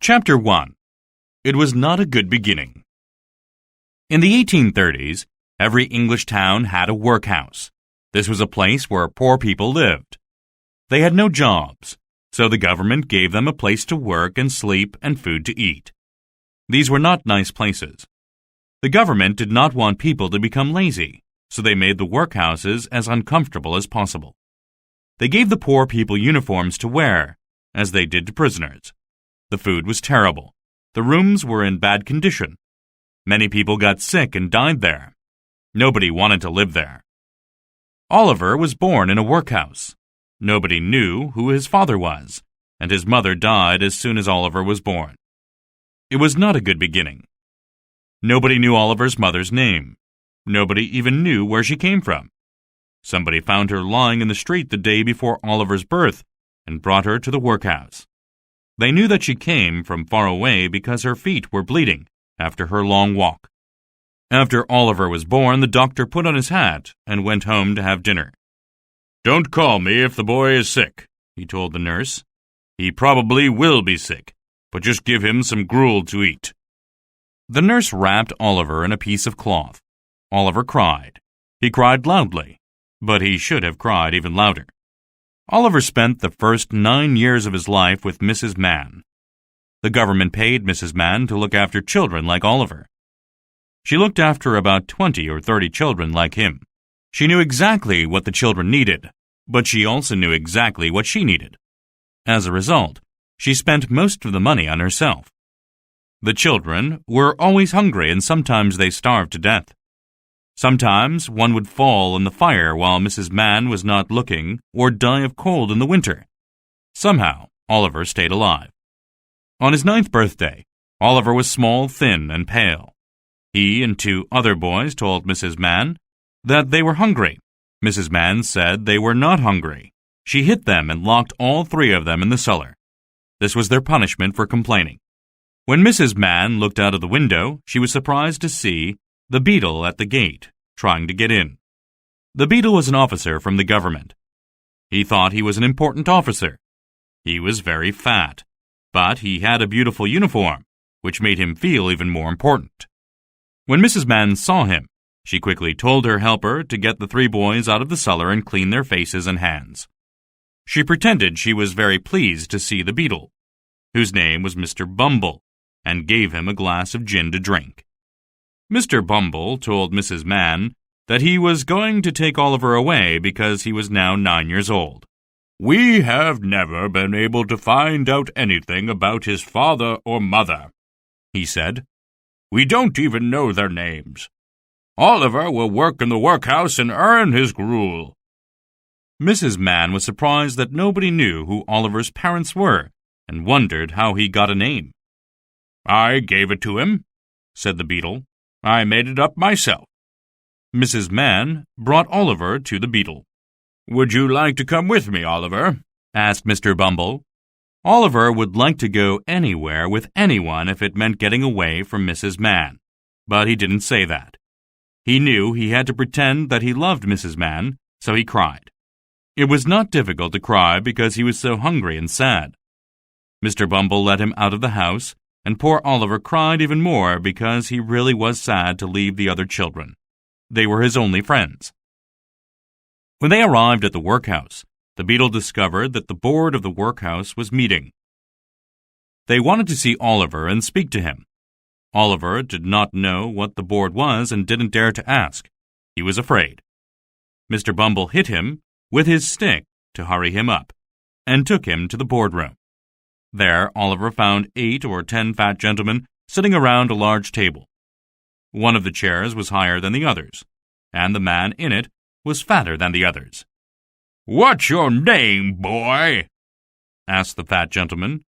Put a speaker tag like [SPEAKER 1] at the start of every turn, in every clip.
[SPEAKER 1] Chapter 1. It was not a good beginning. In the 1830s, every English town had a workhouse. This was a place where poor people lived. They had no jobs, so the government gave them a place to work and sleep and food to eat. These were not nice places. The government did not want people to become lazy, so they made the workhouses as uncomfortable as possible. They gave the poor people uniforms to wear, as they did to prisoners. The food was terrible. The rooms were in bad condition. Many people got sick and died there. Nobody wanted to live there. Oliver was born in a workhouse. Nobody knew who his father was, and his mother died as soon as Oliver was born. It was not a good beginning. Nobody knew Oliver's mother's name. Nobody even knew where she came from. Somebody found her lying in the street the day before Oliver's birth and brought her to the workhouse. They knew that she came from far away because her feet were bleeding after her long walk. After Oliver was born, the doctor put on his hat and went home to have dinner. "Don't call me if the boy is sick," he told the nurse. "He probably will be sick, but just give him some gruel to eat." The nurse wrapped Oliver in a piece of cloth. Oliver cried. He cried loudly, but he should have cried even louder. Oliver spent the first 9 years of his life with Mrs. Mann. The government paid Mrs. Mann to look after children like Oliver. She looked after about 20 or 30 children like him. She knew exactly what the children needed, but she also knew exactly what she needed. As a result, she spent most of the money on herself. The children were always hungry and sometimes they starved to death. Sometimes one would fall in the fire while Mrs. Mann was not looking or die of cold in the winter. Somehow, Oliver stayed alive. On his 9th birthday, Oliver was small, thin, and pale. He and 2 other boys told Mrs. Mann that they were hungry. Mrs. Mann said they were not hungry. She hit them and locked all 3 of them in the cellar. This was their punishment for complaining. When Mrs. Mann looked out of the window, she was surprised to see the beadle at the gate, trying to get in. The beadle was an officer from the government. He thought he was an important officer. He was very fat, but he had a beautiful uniform, which made him feel even more important. When Mrs. Mann saw him, she quickly told her helper to get the 3 boys out of the cellar and clean their faces and hands. She pretended she was very pleased to see the beadle, whose name was Mr. Bumble, and gave him a glass of gin to drink. Mr. Bumble told Mrs. Mann that he was going to take Oliver away because he was now 9 years old. "We have never been able to find out anything about his father or mother," he said. "We don't even know their names. Oliver will work in the workhouse and earn his gruel." Mrs. Mann was surprised that nobody knew who Oliver's parents were and wondered how he got a name. "I gave it to him," said the beadle. "I made it up myself." Mrs. Mann brought Oliver to the beadle. "Would you like to come with me, Oliver?" asked Mr. Bumble. Oliver would like to go anywhere with anyone if it meant getting away from Mrs. Mann, but he didn't say that. He knew he had to pretend that he loved Mrs. Mann, so he cried. It was not difficult to cry because he was so hungry and sad. Mr. Bumble let him out of the house, and poor Oliver cried even more because he really was sad to leave the other children. They were his only friends. When they arrived at the workhouse, the beadle discovered that the board of the workhouse was meeting. They wanted to see Oliver and speak to him. Oliver did not know what the board was and didn't dare to ask. He was afraid. Mr. Bumble hit him with his stick to hurry him up and took him to the boardroom. There, Oliver found 8 or 10 fat gentlemen sitting around a large table. One of the chairs was higher than the others, and the man in it was fatter than the others. "What's your name, boy?" asked the fat gentleman.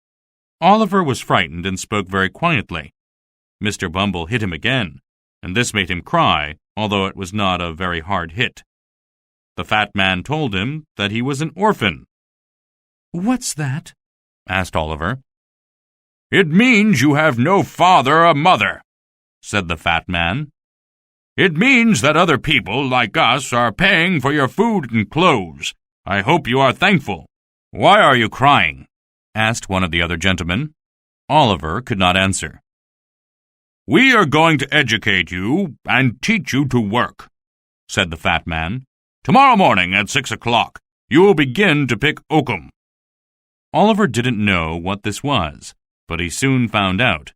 [SPEAKER 1] Oliver was frightened and spoke very quietly. Mr. Bumble hit him again, and this made him cry, although it was not a very hard hit. The fat man told him that he was an orphan. "What's that?" asked Oliver. "It means you have no father or mother," said the fat man. "It means that other people like us are paying for your food and clothes. I hope you are thankful." "Why are you crying?" asked one of the other gentlemen. Oliver could not answer. "We are going to educate you and teach you to work," said the fat man. "Tomorrow morning at 6 o'clock, you will begin to pick oakum." Oliver didn't know what this was, but he soon found out.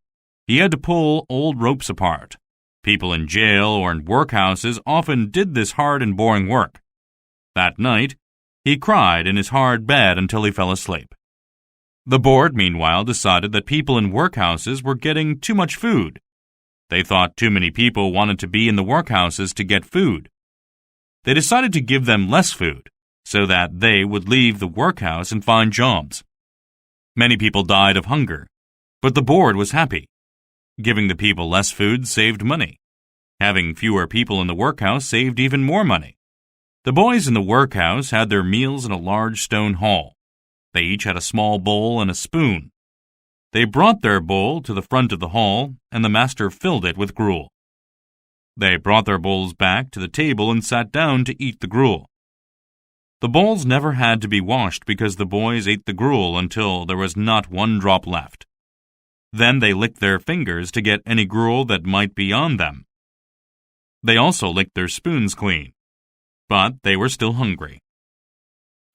[SPEAKER 1] He had to pull old ropes apart. People in jail or in workhouses often did this hard and boring work. That night, he cried in his hard bed until he fell asleep. The board, meanwhile, decided that people in workhouses were getting too much food. They thought too many people wanted to be in the workhouses to get food. They decided to give them less food, so that they would leave the workhouse and find jobs. Many people died of hunger, but the board was happy. Giving the people less food saved money. Having fewer people in the workhouse saved even more money. The boys in the workhouse had their meals in a large stone hall. They each had a small bowl and a spoon. They brought their bowl to the front of the hall, and the master filled it with gruel. They brought their bowls back to the table and sat down to eat the gruel. The bowls never had to be washed because the boys ate the gruel until there was not one drop left. Then they licked their fingers to get any gruel that might be on them. They also licked their spoons clean, but they were still hungry.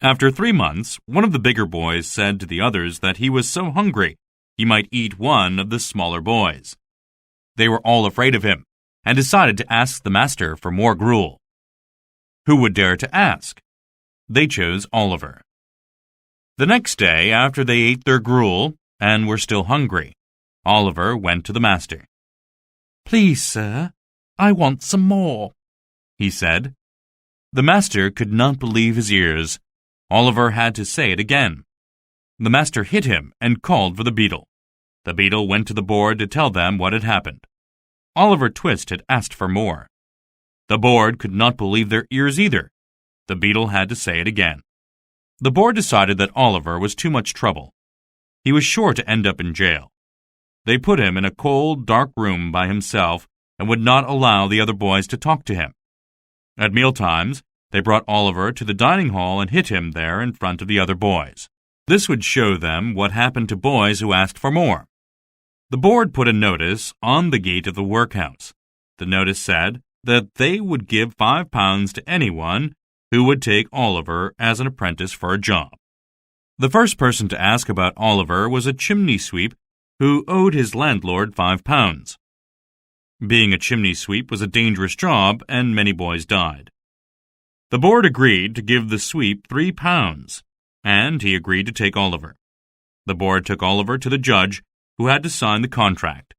[SPEAKER 1] After 3 months, one of the bigger boys said to the others that he was so hungry he might eat one of the smaller boys. They were all afraid of him and decided to ask the master for more gruel. Who would dare to ask? They chose Oliver. The next day, after they ate their gruel and were still hungry, Oliver went to the master. "Please, sir, I want some more," he said. The master could not believe his ears. Oliver had to say it again. The master hit him and called for the beadle. The beadle went to the board to tell them what had happened. Oliver Twist had asked for more. The board could not believe their ears either. The beadle had to say it again. The board decided that Oliver was too much trouble. He was sure to end up in jail. They put him in a cold, dark room by himself and would not allow the other boys to talk to him. At mealtimes, they brought Oliver to the dining hall and hit him there in front of the other boys. This would show them what happened to boys who asked for more. The board put a notice on the gate of the workhouse. The notice said that they would give £5 to anyone who would take Oliver as an apprentice for a job. The first person to ask about Oliver was a chimney sweep who owed his landlord £5. Being a chimney sweep was a dangerous job, and many boys died. The board agreed to give the sweep £3, and he agreed to take Oliver. The board took Oliver to the judge, who had to sign the contract.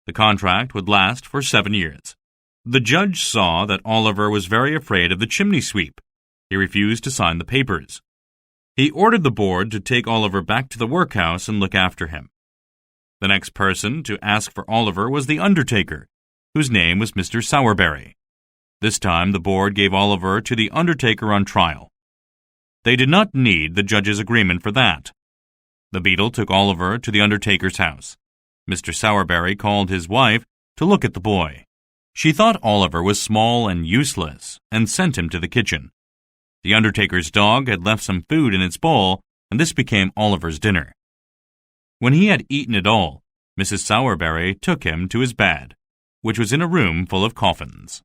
[SPEAKER 1] The contract would last for 7 years. The judge saw that Oliver was very afraid of the chimney sweep. He refused to sign the papers. He ordered the board to take Oliver back to the workhouse and look after him. The next person to ask for Oliver was the undertaker, whose name was Mr. Sowerberry. This time the board gave Oliver to the undertaker on trial. They did not need the judge's agreement for that. The beadle took Oliver to the undertaker's house. Mr. Sowerberry called his wife to look at the boy. She thought Oliver was small and useless and sent him to the kitchen. The undertaker's dog had left some food in its bowl, and this became Oliver's dinner. When he had eaten it all, Mrs. Sowerberry took him to his bed, which was in a room full of coffins.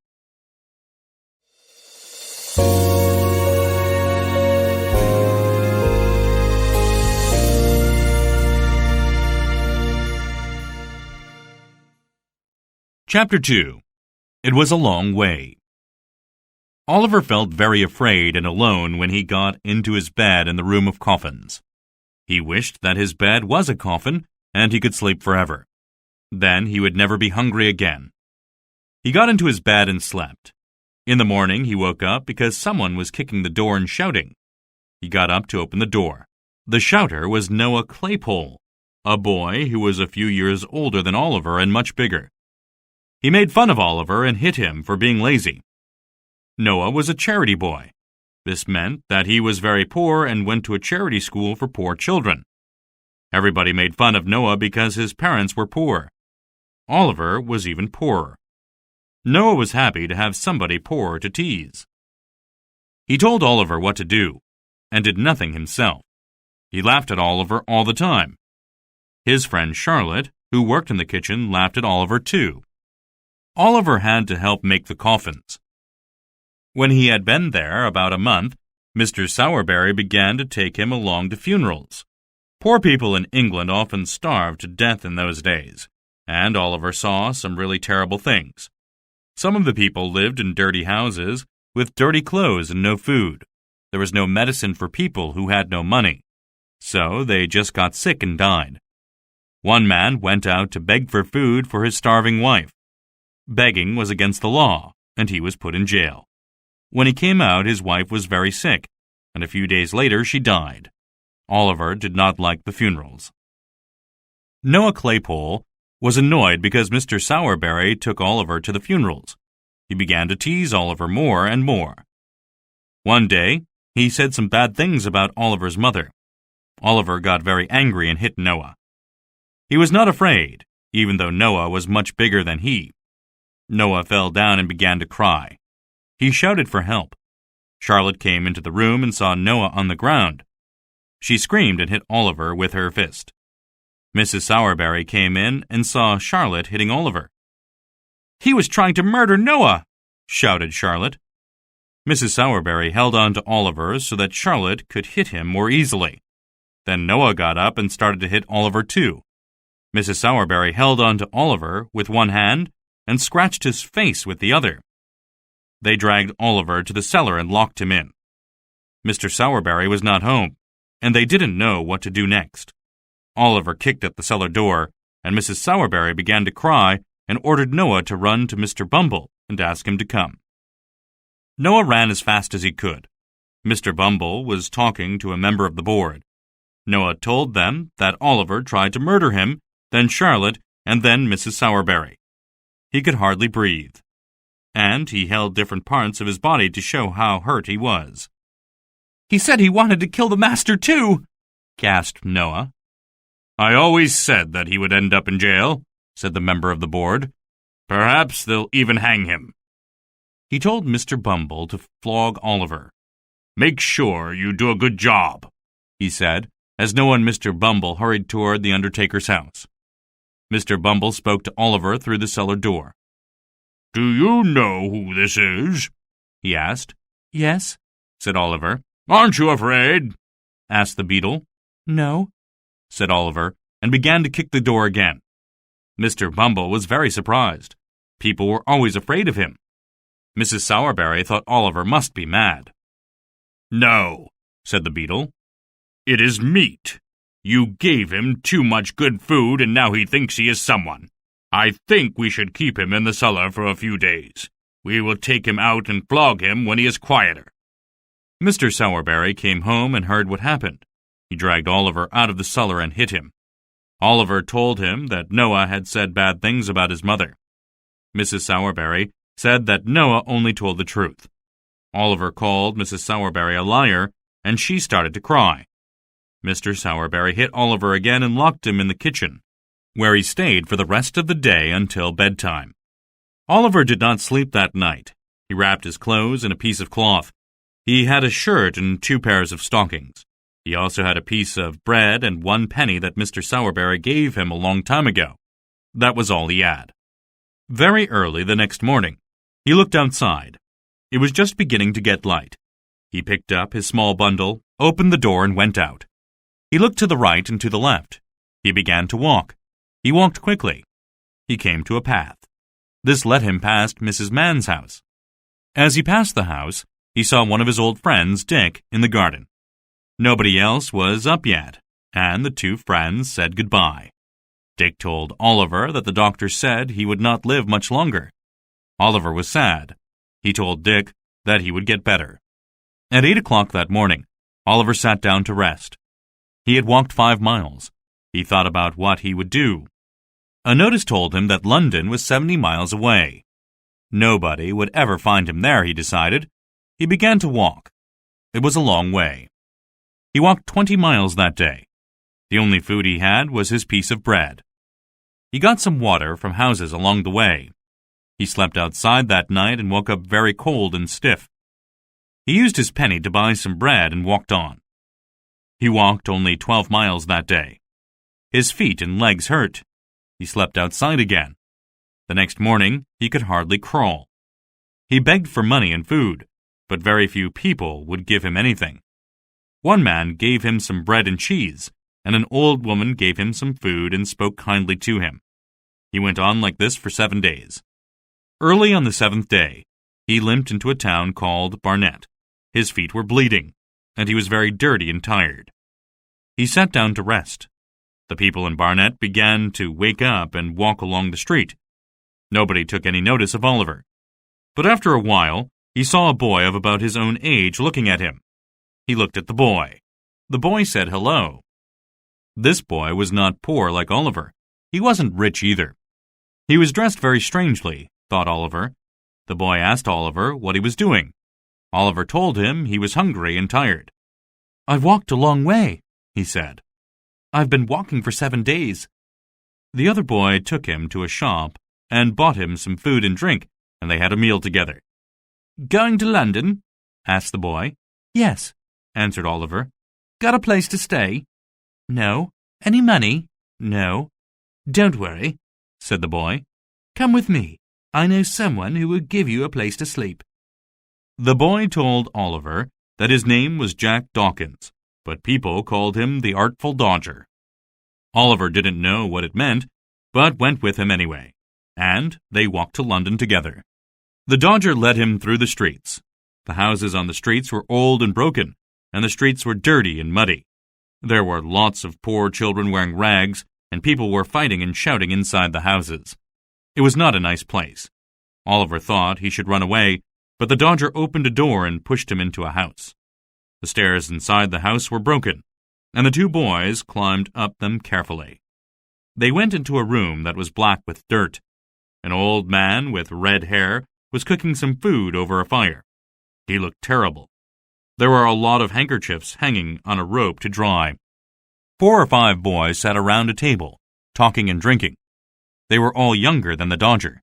[SPEAKER 1] Chapter 2. It was a long way. Oliver felt very afraid and alone when he got into his bed in the room of coffins. He wished that his bed was a coffin and he could sleep forever. Then he would never be hungry again. He got into his bed and slept. In the morning he woke up because someone was kicking the door and shouting. He got up to open the door. The shouter was Noah Claypole, a boy who was a few years older than Oliver and much bigger. He made fun of Oliver and hit him for being lazy. Noah was a charity boy. This meant that he was very poor and went to a charity school for poor children. Everybody made fun of Noah because his parents were poor. Oliver was even poorer. Noah was happy to have somebody poor to tease. He told Oliver what to do, and did nothing himself. He laughed at Oliver all the time. His friend Charlotte, who worked in the kitchen, laughed at Oliver too. Oliver had to help make the coffins. When he had been there about a month, Mr. Sowerberry began to take him along to funerals. Poor people in England often starved to death in those days, and Oliver saw some really terrible things. Some of the people lived in dirty houses with dirty clothes and no food. There was no medicine for people who had no money, so they just got sick and died. One man went out to beg for food for his starving wife. Begging was against the law, and he was put in jail. When he came out, his wife was very sick, and a few days later she died. Oliver did not like the funerals. Noah Claypole was annoyed because Mr. Sowerberry took Oliver to the funerals. He began to tease Oliver more and more. One day, he said some bad things about Oliver's mother. Oliver got very angry and hit Noah. He was not afraid, even though Noah was much bigger than he. Noah fell down and began to cry. He shouted for help. Charlotte came into the room and saw Noah on the ground. She screamed and hit Oliver with her fist. Mrs. Sowerberry came in and saw Charlotte hitting Oliver. "He was trying to murder Noah!" shouted Charlotte. Mrs. Sowerberry held on to Oliver so that Charlotte could hit him more easily. Then Noah got up and started to hit Oliver too. Mrs. Sowerberry held on to Oliver with one hand and scratched his face with the other. They dragged Oliver to the cellar and locked him in. Mr. Sowerberry was not home, and they didn't know what to do next. Oliver kicked at the cellar door, and Mrs. Sowerberry began to cry and ordered Noah to run to Mr. Bumble and ask him to come. Noah ran as fast as he could. Mr. Bumble was talking to a member of the board. Noah told them that Oliver tried to murder him, then Charlotte, and then Mrs. Sowerberry. He could hardly breathe, and he held different parts of his body to show how hurt he was. "He said he wanted to kill the master too," gasped Noah. "I always said that he would end up in jail," said the member of the board. "Perhaps they'll even hang him." He told Mr. Bumble to flog Oliver. "Make sure you do a good job," he said, as Noah and Mr. Bumble hurried toward the undertaker's house. Mr. Bumble spoke to Oliver through the cellar door. "Do you know who this is?" he asked. "Yes," said Oliver. "Aren't you afraid?" asked the beetle. "No," said Oliver, and began to kick the door again. Mr. Bumble was very surprised. People were always afraid of him. Mrs. Sowerberry thought Oliver must be mad. "No," said the beetle. "It is meat. You gave him too much good food, and now he thinks he is someone. I think we should keep him in the cellar for a few days. We will take him out and flog him when he is quieter." Mr. Sowerberry came home and heard what happened. He dragged Oliver out of the cellar and hit him. Oliver told him that Noah had said bad things about his mother. Mrs. Sowerberry said that Noah only told the truth. Oliver called Mrs. Sowerberry a liar, and she started to cry. Mr. Sowerberry hit Oliver again and locked him in the kitchen, where he stayed for the rest of the day until bedtime. Oliver did not sleep that night. He wrapped his clothes in a piece of cloth. He had a shirt and 2 pairs of stockings. He also had a piece of bread and 1 penny that Mr. Sowerberry gave him a long time ago. That was all he had. Very early the next morning, he looked outside. It was just beginning to get light. He picked up his small bundle, opened the door, and went out. He looked to the right and to the left. He began to walk. He walked quickly. He came to a path. This led him past Mrs. Mann's house. As he passed the house, he saw one of his old friends, Dick, in the garden. Nobody else was up yet, and the 2 friends said goodbye. Dick told Oliver that the doctor said he would not live much longer. Oliver was sad. He told Dick that he would get better. At 8 o'clock that morning, Oliver sat down to rest. He had walked 5 miles. He thought about what he would do. A notice told him that London was 70 miles away. Nobody would ever find him there, he decided. He began to walk. It was a long way. He walked 20 miles that day. The only food he had was his piece of bread. He got some water from houses along the way. He slept outside that night and woke up very cold and stiff. He used his penny to buy some bread and walked on. He walked only 12 miles that day. His feet and legs hurt. He slept outside again. The next morning, he could hardly crawl. He begged for money and food, but very few people would give him anything. One man gave him some bread and cheese, and an old woman gave him some food and spoke kindly to him. He went on like this for 7 days. Early on the 7th day, he limped into a town called Barnet. His feet were bleeding, and he was very dirty and tired. He sat down to rest. The people in Barnet began to wake up and walk along the street. Nobody took any notice of Oliver. But after a while, he saw a boy of about his own age looking at him. He looked at the boy. The boy said hello. This boy was not poor like Oliver. He wasn't rich either. He was dressed very strangely, thought Oliver. The boy asked Oliver what he was doing. Oliver told him he was hungry and tired. "I've walked a long way," he said. "I've been walking for 7 days." The other boy took him to a shop and bought him some food and drink, and they had a meal together. "Going to London?" asked the boy. "Yes," answered Oliver. "Got a place to stay?" "No." "Any money?" "No." "Don't worry," said the boy. "Come with me. I know someone who will give you a place to sleep." The boy told Oliver that his name was Jack Dawkins, but people called him the Artful Dodger. Oliver didn't know what it meant, but went with him anyway, and they walked to London together. The Dodger led him through the streets. The houses on the streets were old and broken, and the streets were dirty and muddy. There were lots of poor children wearing rags, and people were fighting and shouting inside the houses. It was not a nice place. Oliver thought he should run away, but the Dodger opened a door and pushed him into a house. The stairs inside the house were broken, and the two boys climbed up them carefully. They went into a room that was black with dirt. An old man with red hair was cooking some food over a fire. He looked terrible. There were a lot of handkerchiefs hanging on a rope to dry. 4 or 5 boys sat around a table, talking and drinking. They were all younger than the Dodger.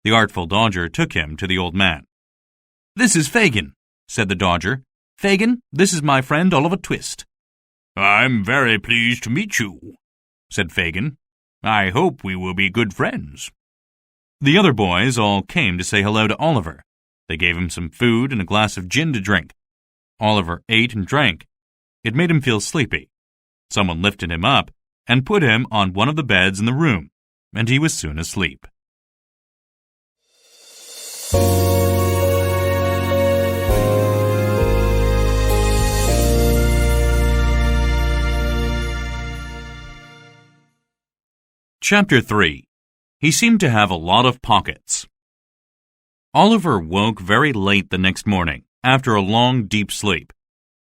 [SPEAKER 1] The Artful Dodger took him to the old man. "This is Fagin," said the Dodger. "Fagin, this is my friend Oliver Twist." "I'm very pleased to meet you," said Fagin. "I hope we will be good friends." The other boys all came to say hello to Oliver. They gave him some food and a glass of gin to drink. Oliver ate and drank. It made him feel sleepy. Someone lifted him up and put him on one of the beds in the room, and he was soon asleep. Chapter 3. He seemed to have a lot of pockets. Oliver woke very late the next morning, after a long, deep sleep.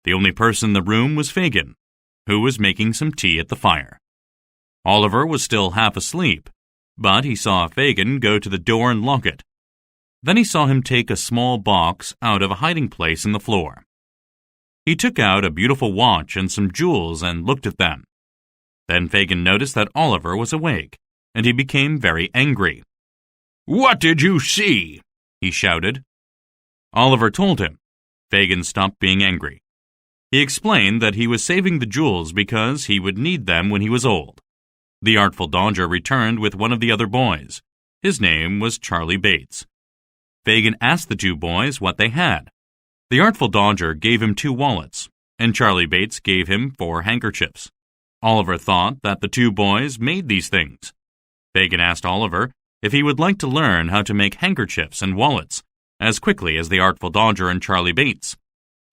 [SPEAKER 1] The only person in the room was Fagin, who was making some tea at the fire. Oliver was still half asleep, but he saw Fagin go to the door and lock it. Then he saw him take a small box out of a hiding place in the floor. He took out a beautiful watch and some jewels and looked at them. Then Fagin noticed that Oliver was awake, and he became very angry. "What did you see?" he shouted. Oliver told him. Fagin stopped being angry. He explained that he was saving the jewels because he would need them when he was old. The Artful Dodger returned with one of the other boys. His name was Charlie Bates. Fagin asked the 2 boys what they had. The Artful Dodger gave him 2 wallets, and Charlie Bates gave him 4 handkerchiefs. Oliver thought that the 2 boys made these things. Fagin asked Oliver if he would like to learn how to make handkerchiefs and wallets as quickly as the Artful Dodger and Charlie Bates.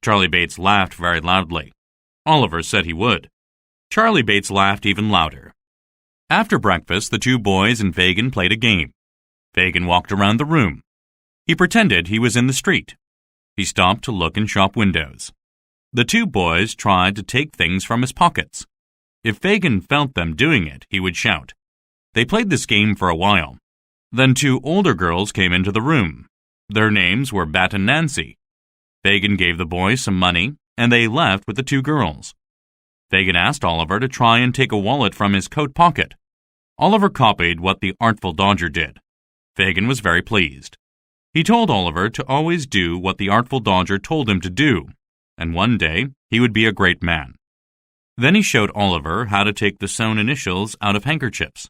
[SPEAKER 1] Charlie Bates laughed very loudly. Oliver said he would. Charlie Bates laughed even louder. After breakfast, the 2 boys and Fagin played a game. Fagin walked around the room. He pretended he was in the street. He stopped to look in shop windows. The 2 boys tried to take things from his pockets. If Fagin felt them doing it, he would shout. They played this game for a while. Then 2 older girls came into the room. Their names were Bet and Nancy. Fagin gave the boys some money, and they left with the 2 girls. Fagin asked Oliver to try and take a wallet from his coat pocket. Oliver copied what the Artful Dodger did. Fagin was very pleased. He told Oliver to always do what the Artful Dodger told him to do, and one day he would be a great man. Then he showed Oliver how to take the sewn initials out of handkerchiefs.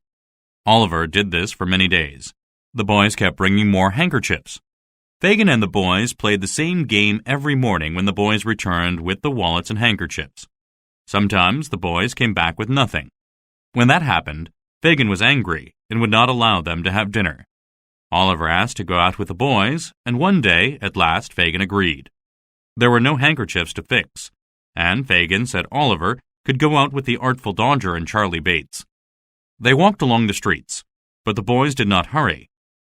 [SPEAKER 1] Oliver did this for many days. The boys kept bringing more handkerchiefs. Fagin and the boys played the same game every morning when the boys returned with the wallets and handkerchiefs. Sometimes the boys came back with nothing. When that happened, Fagin was angry and would not allow them to have dinner. Oliver asked to go out with the boys, and one day, at last, Fagin agreed. There were no handkerchiefs to fix, and Fagin said Oliver could go out with the Artful Dodger and Charlie Bates. They walked along the streets, but the boys did not hurry.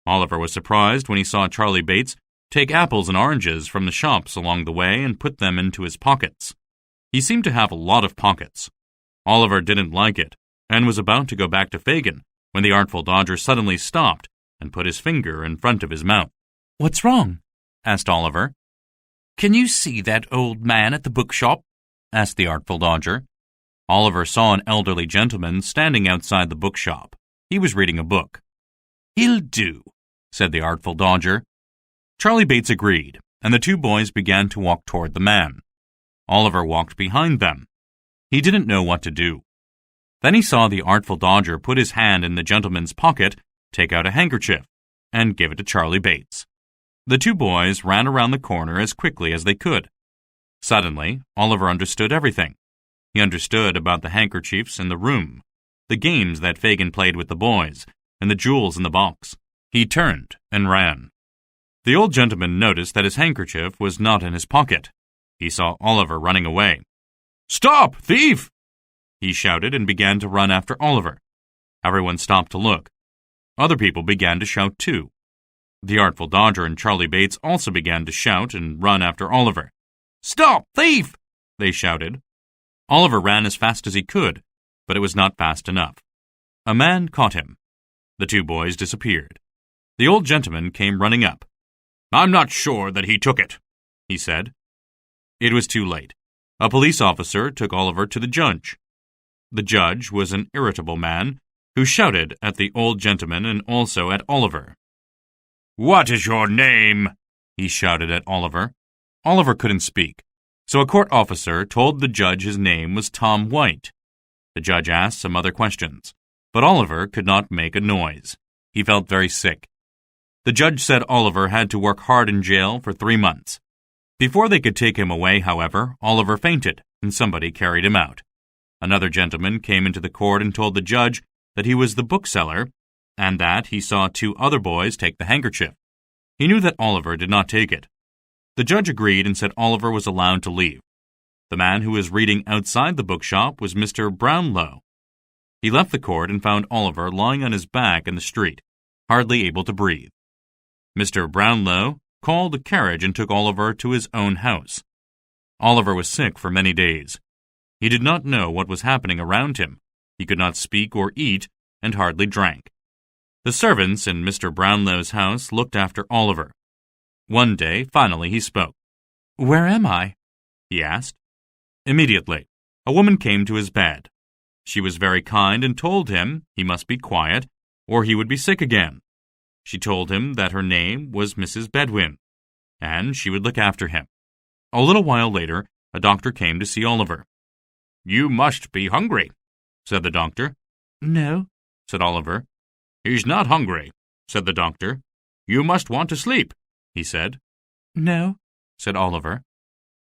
[SPEAKER 1] Oliver was surprised when he saw Charlie Bates take apples and oranges from the shops along the way and put them into his pockets. He seemed to have a lot of pockets. Oliver didn't like it, and was about to go back to Fagin when the Artful Dodger suddenly stopped and put his finger in front of his mouth. "What's wrong?" asked Oliver. "Can you see that old man at the bookshop?" asked the Artful Dodger. Oliver saw an elderly gentleman standing outside the bookshop. He was reading a book. "He'll do," said the Artful Dodger. Charlie Bates agreed, and the two boys began to walk toward the man. Oliver walked behind them. He didn't know what to do. Then he saw the Artful Dodger put his hand in the gentleman's pocket, take out a handkerchief, and give it to Charlie Bates. The two boys ran around the corner as quickly as they could. Suddenly, Oliver understood everything. He understood about the handkerchiefs in the room, the games that Fagin played with the boys, and the jewels in the box. He turned and ran. The old gentleman noticed that his handkerchief was not in his pocket. He saw Oliver running away. "Stop, thief!" he shouted and began to run after Oliver. Everyone stopped to look. Other people began to shout too. The Artful Dodger and Charlie Bates also began to shout and run after Oliver. "Stop, thief!" they shouted. Oliver ran as fast as he could, but it was not fast enough. A man caught him. The two boys disappeared. The old gentleman came running up. "I'm not sure that he took it," he said. It was too late. A police officer took Oliver to the judge. The judge was an irritable man who shouted at the old gentleman and also at Oliver. "What is your name?" he shouted at Oliver. Oliver couldn't speak, so a court officer told the judge his name was Tom White. The judge asked some other questions, but Oliver could not make a noise. He felt very sick. The judge said Oliver had to work hard in jail for 3 months. Before they could take him away, however, Oliver fainted, and somebody carried him out. Another gentleman came into the court and told the judge that he was the bookseller, and that he saw 2 other boys take the handkerchief. He knew that Oliver did not take it. The judge agreed and said Oliver was allowed to leave. The man who was reading outside the bookshop was Mr. Brownlow. He left the court and found Oliver lying on his back in the street, hardly able to breathe. Mr. Brownlow called a carriage and took Oliver to his own house. Oliver was sick for many days. He did not know what was happening around him. He could not speak or eat, and hardly drank. The servants in Mr. Brownlow's house looked after Oliver. One day, finally, he spoke. "Where am I?" he asked. Immediately, a woman came to his bed. She was very kind and told him he must be quiet, or he would be sick again. She told him that her name was Mrs. Bedwin, and she would look after him. A little while later, a doctor came to see Oliver. "You must be hungry," said the doctor. "No," said Oliver. "He's not hungry," said the doctor. "You must want to sleep," he said. "No," said Oliver.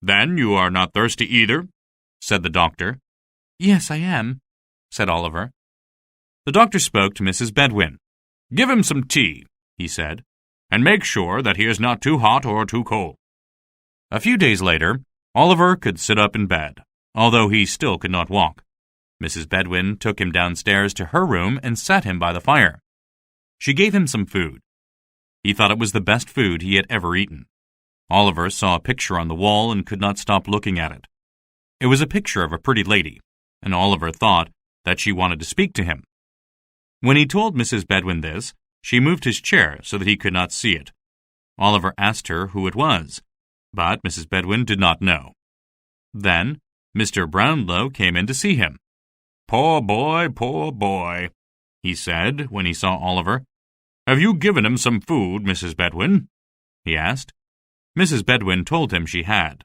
[SPEAKER 1] "Then you are not thirsty either," said the doctor. "Yes, I am," said Oliver. The doctor spoke to Mrs. Bedwin. "Give him some tea," he said, "and make sure that he is not too hot or too cold." A few days later, Oliver could sit up in bed, although he still could not walk. Mrs. Bedwin took him downstairs to her room and sat him by the fire. She gave him some food. He thought it was the best food he had ever eaten. Oliver saw a picture on the wall and could not stop looking at it. It was a picture of a pretty lady, and Oliver thought that she wanted to speak to him. When he told Mrs. Bedwin this, she moved his chair so that he could not see it. Oliver asked her who it was, but Mrs. Bedwin did not know. Then Mr. Brownlow came in to see him. Poor boy, he said when he saw Oliver. "Have you given him some food, Mrs. Bedwin?" he asked. Mrs. Bedwin told him she had.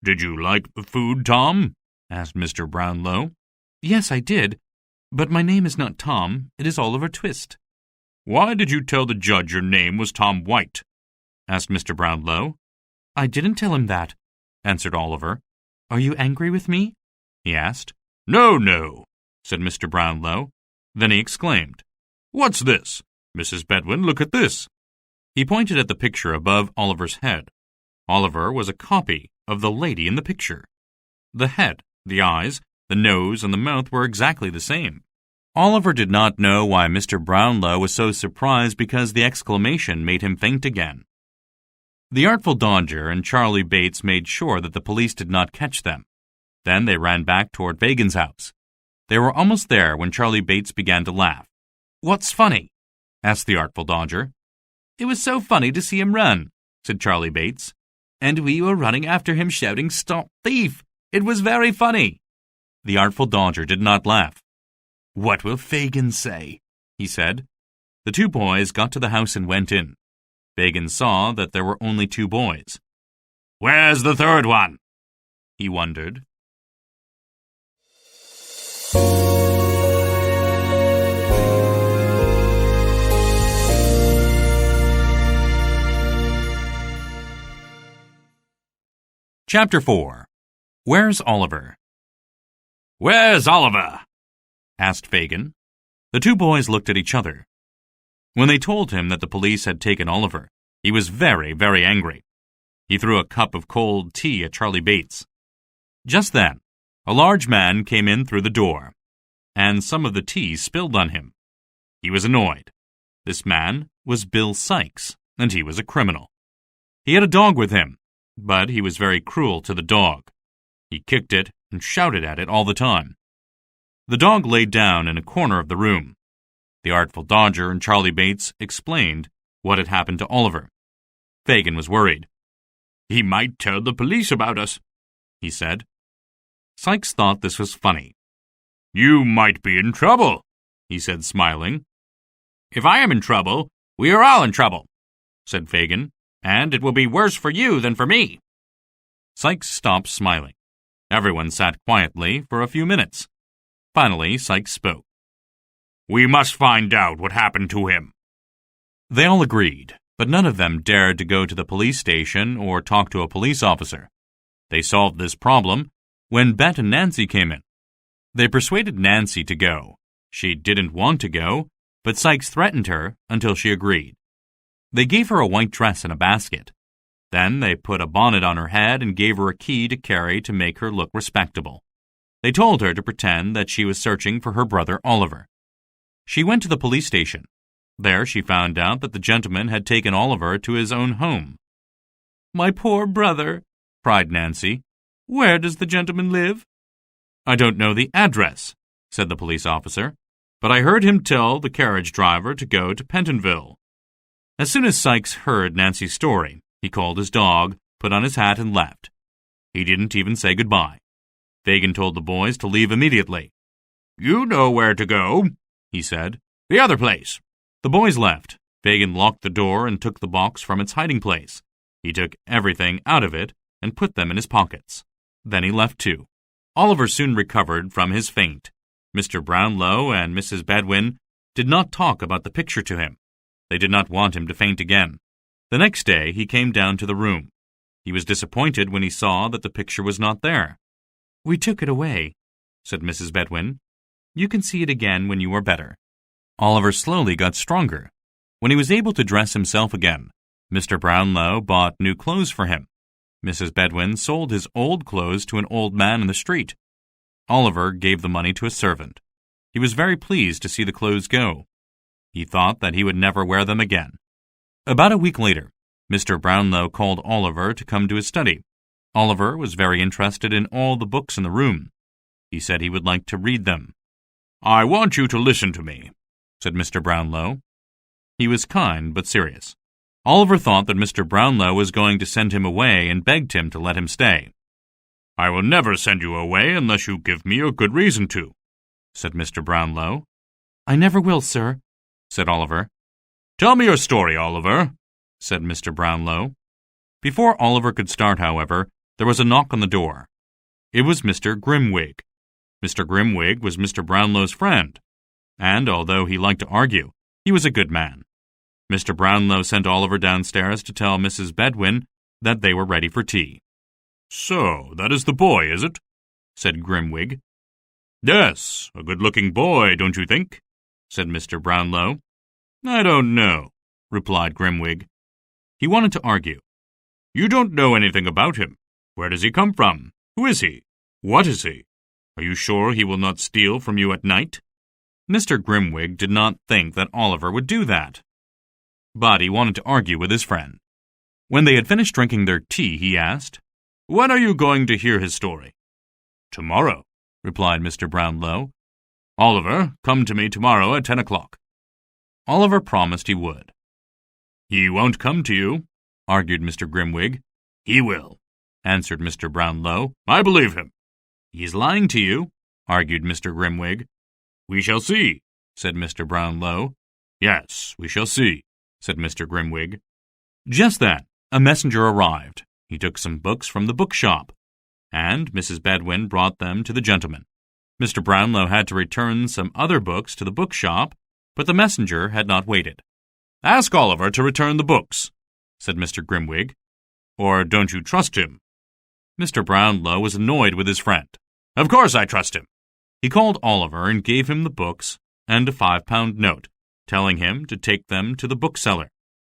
[SPEAKER 1] "Did you like the food, Tom?" asked Mr. Brownlow. "Yes, I did. But my name is not Tom. It is Oliver Twist." "Why did you tell the judge your name was Tom White?" asked Mr. Brownlow. "I didn't tell him that," answered Oliver. "Are you angry with me?" he asked. "No, no," said Mr. Brownlow. Then he exclaimed, "What's this? Mrs. Bedwin, look at this." He pointed at the picture above Oliver's head. Oliver was a copy of the lady in the picture. The head, the eyes, the nose, and the mouth were exactly the same. Oliver did not know why Mr. Brownlow was so surprised because the exclamation made him faint again. The Artful Dodger and Charlie Bates made sure that the police did not catch them. Then they ran back toward Fagin's house. They were almost there when Charlie Bates began to laugh. "What's funny?" asked the Artful Dodger. "It was so funny to see him run," said Charlie Bates. "And we were running after him shouting, 'Stop thief!' It was very funny." The Artful Dodger did not laugh. "What will Fagin say?" he said. The two boys got to the house and went in. Fagin saw that there were only two boys. "Where's the third one?" he wondered. Chapter 4. Where's Oliver? "Where's Oliver?" asked Fagin. The two boys looked at each other. When they told him that the police had taken Oliver, he was very, very angry. He threw a cup of cold tea at Charlie Bates. Just then, a large man came in through the door, and some of the tea spilled on him. He was annoyed. This man was Bill Sikes, and he was a criminal. He had a dog with him, but he was very cruel to the dog. He kicked it and shouted at it all the time. The dog laid down in a corner of the room. The Artful Dodger and Charlie Bates explained what had happened to Oliver. Fagin was worried. "He might tell the police about us," he said. Sikes thought this was funny. "You might be in trouble," he said, smiling. "If I am in trouble, we are all in trouble," said Fagin, "and it will be worse for you than for me." Sikes stopped smiling. Everyone sat quietly for a few minutes. Finally, Sikes spoke. "We must find out what happened to him." They all agreed, but none of them dared to go to the police station or talk to a police officer. They solved this problem when Bet and Nancy came in. They persuaded Nancy to go. She didn't want to go, but Sikes threatened her until she agreed. They gave her a white dress and a basket. Then they put a bonnet on her head and gave her a key to carry to make her look respectable. They told her to pretend that she was searching for her brother Oliver. She went to the police station. There she found out that the gentleman had taken Oliver to his own home. "My poor brother," cried Nancy. "Where does the gentleman live?" "I don't know the address," said the police officer, "but I heard him tell the carriage driver to go to Pentonville." As soon as Sikes heard Nancy's story, he called his dog, put on his hat, and left. He didn't even say goodbye. Fagin told the boys to leave immediately. "You know where to go," he said. "The other place." The boys left. Fagin locked the door and took the box from its hiding place. He took everything out of it and put them in his pockets. Then he left too. Oliver soon recovered from his faint. Mr. Brownlow and Mrs. Bedwin did not talk about the picture to him. They did not want him to faint again. The next day he came down to the room. He was disappointed when he saw that the picture was not there. "We took it away," said Mrs. Bedwin. "You can see it again when you are better." Oliver slowly got stronger. When he was able to dress himself again, Mr. Brownlow bought new clothes for him. Mrs. Bedwin sold his old clothes to an old man in the street. Oliver gave the money to a servant. He was very pleased to see the clothes go. He thought that he would never wear them again. About a week later, Mr. Brownlow called Oliver to come to his study. Oliver was very interested in all the books in the room. He said he would like to read them. "I want you to listen to me," said Mr. Brownlow. He was kind but serious. Oliver thought that Mr. Brownlow was going to send him away and begged him to let him stay. "I will never send you away unless you give me a good reason to," said Mr. Brownlow. "I never will, sir," said Oliver. "Tell me your story, Oliver," said Mr. Brownlow. Before Oliver could start, however, there was a knock on the door. It was Mr. Grimwig. Mr. Grimwig was Mr. Brownlow's friend, and although he liked to argue, he was a good man. Mr. Brownlow sent Oliver downstairs to tell Mrs. Bedwin that they were ready for tea. "So, that is the boy, is it?" said Grimwig. "Yes, a good-looking boy, don't you think?" said Mr. Brownlow. "I don't know," replied Grimwig. He wanted to argue. "You don't know anything about him. Where does he come from? Who is he? What is he? Are you sure he will not steal from you at night?" Mr. Grimwig did not think that Oliver would do that, but he wanted to argue with his friend. When they had finished drinking their tea, he asked, "When are you going to hear his story?" "Tomorrow," replied Mr. Brownlow. "Oliver, come to me tomorrow at 10 o'clock." Oliver promised he would. "He won't come to you," argued Mr. Grimwig. "He will," answered Mr. Brownlow. "I believe him." "He's lying to you," argued Mr. Grimwig. "We shall see," said Mr. Brownlow. "Yes, we shall see," said Mr. Grimwig. Just then, a messenger arrived. He took some books from the bookshop, and Mrs. Bedwin brought them to the gentleman. Mr. Brownlow had to return some other books to the bookshop, but the messenger had not waited. "Ask Oliver to return the books," said Mr. Grimwig. "Or don't you trust him?" Mr. Brownlow was annoyed with his friend. "Of course I trust him." He called Oliver and gave him the books and a £5 note, telling him to take them to the bookseller.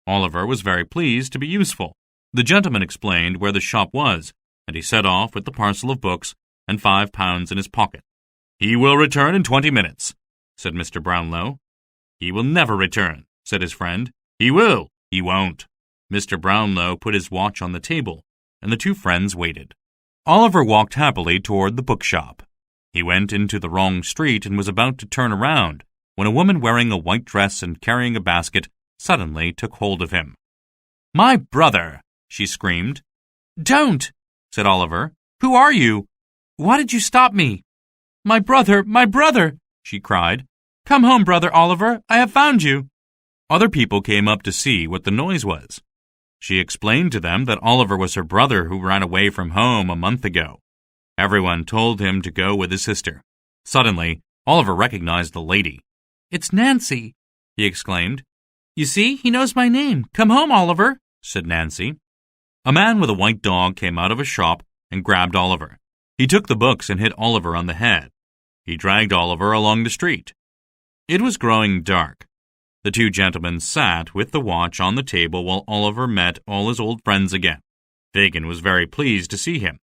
[SPEAKER 1] Oliver was very pleased to be useful. The gentleman explained where the shop was, and he set off with the parcel of books and £5 in his pocket. "He will return in 20 minutes," said Mr. Brownlow. "He will never return," said his friend. "He will." "He won't." Mr. Brownlow put his watch on the table, and the two friends waited. Oliver walked happily toward the bookshop. He went into the wrong street and was about to turn around when a woman wearing a white dress and carrying a basket suddenly took hold of him. "My brother!" she screamed. "Don't!" said Oliver. "Who are you? Why did you stop me?" "My brother!" she cried. "Come home, brother Oliver. I have found you." Other people came up to see what the noise was. She explained to them that Oliver was her brother who ran away from home a month ago. Everyone told him to go with his sister. Suddenly, Oliver recognized the lady. "It's Nancy," he exclaimed. "You see, he knows my name. Come home, Oliver," said Nancy. A man with a white dog came out of a shop and grabbed Oliver. He took the books and hit Oliver on the head. He dragged Oliver along the street. It was growing dark. The two gentlemen sat with the watch on the table while Oliver met all his old friends again. Fagin was very pleased to see him.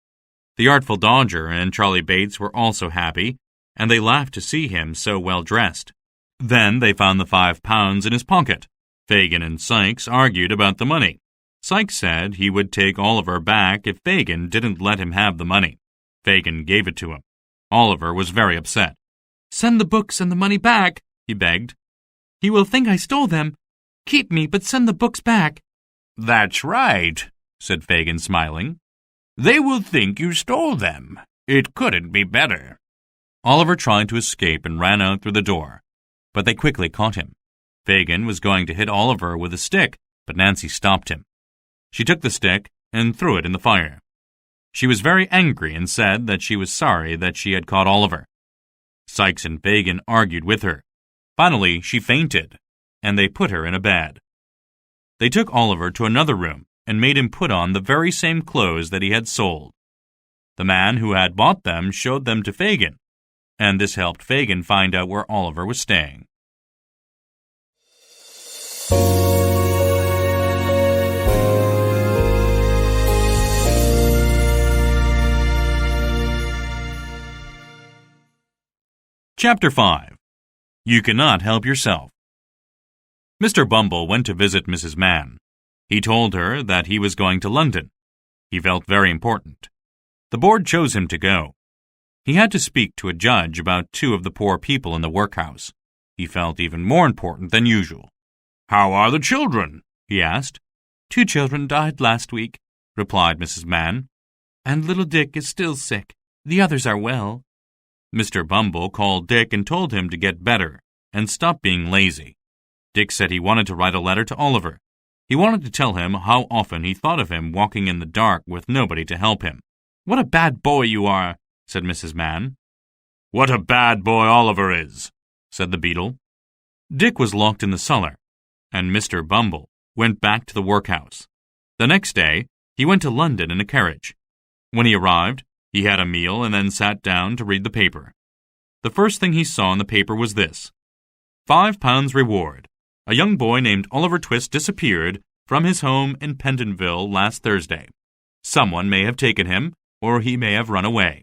[SPEAKER 1] The Artful Dodger and Charlie Bates were also happy, and they laughed to see him so well dressed. Then they found the £5 in his pocket. Fagin and Sykes argued about the money. Sykes said he would take Oliver back if Fagin didn't let him have the money. Fagin gave it to him. Oliver was very upset. "Send the books and the money back," he begged. "He will think I stole them. Keep me, but send the books back." "That's right," said Fagin, smiling. "They will think you stole them. It couldn't be better." Oliver tried to escape and ran out through the door, but they quickly caught him. Fagin was going to hit Oliver with a stick, but Nancy stopped him. She took the stick and threw it in the fire. She was very angry and said that she was sorry that she had caught Oliver. Sykes and Fagin argued with her. Finally, she fainted, and they put her in a bed. They took Oliver to another room and made him put on the very same clothes that he had sold. The man who had bought them showed them to Fagin, and this helped Fagin find out where Oliver was staying. Chapter 5. You Cannot Help Yourself. Mr. Bumble went to visit Mrs. Mann. He told her that he was going to London. He felt very important. The board chose him to go. He had to speak to a judge about 2 of the poor people in the workhouse. He felt even more important than usual. "How are the children?" he asked. 2 children died last week," replied Mrs. Mann. "And little Dick is still sick. The others are well." Mr. Bumble called Dick and told him to get better and stop being lazy. Dick said he wanted to write a letter to Oliver. He wanted to tell him how often he thought of him walking in the dark with nobody to help him. "What a bad boy you are," said Mrs. Mann. "What a bad boy Oliver is," said the beetle. Dick was locked in the cellar, and Mr. Bumble went back to the workhouse. The next day, he went to London in a carriage. When he arrived, he had a meal and then sat down to read the paper. The first thing he saw in the paper was this: £5 reward. A young boy named Oliver Twist disappeared from his home in Pentonville last Thursday. Someone may have taken him, or he may have run away.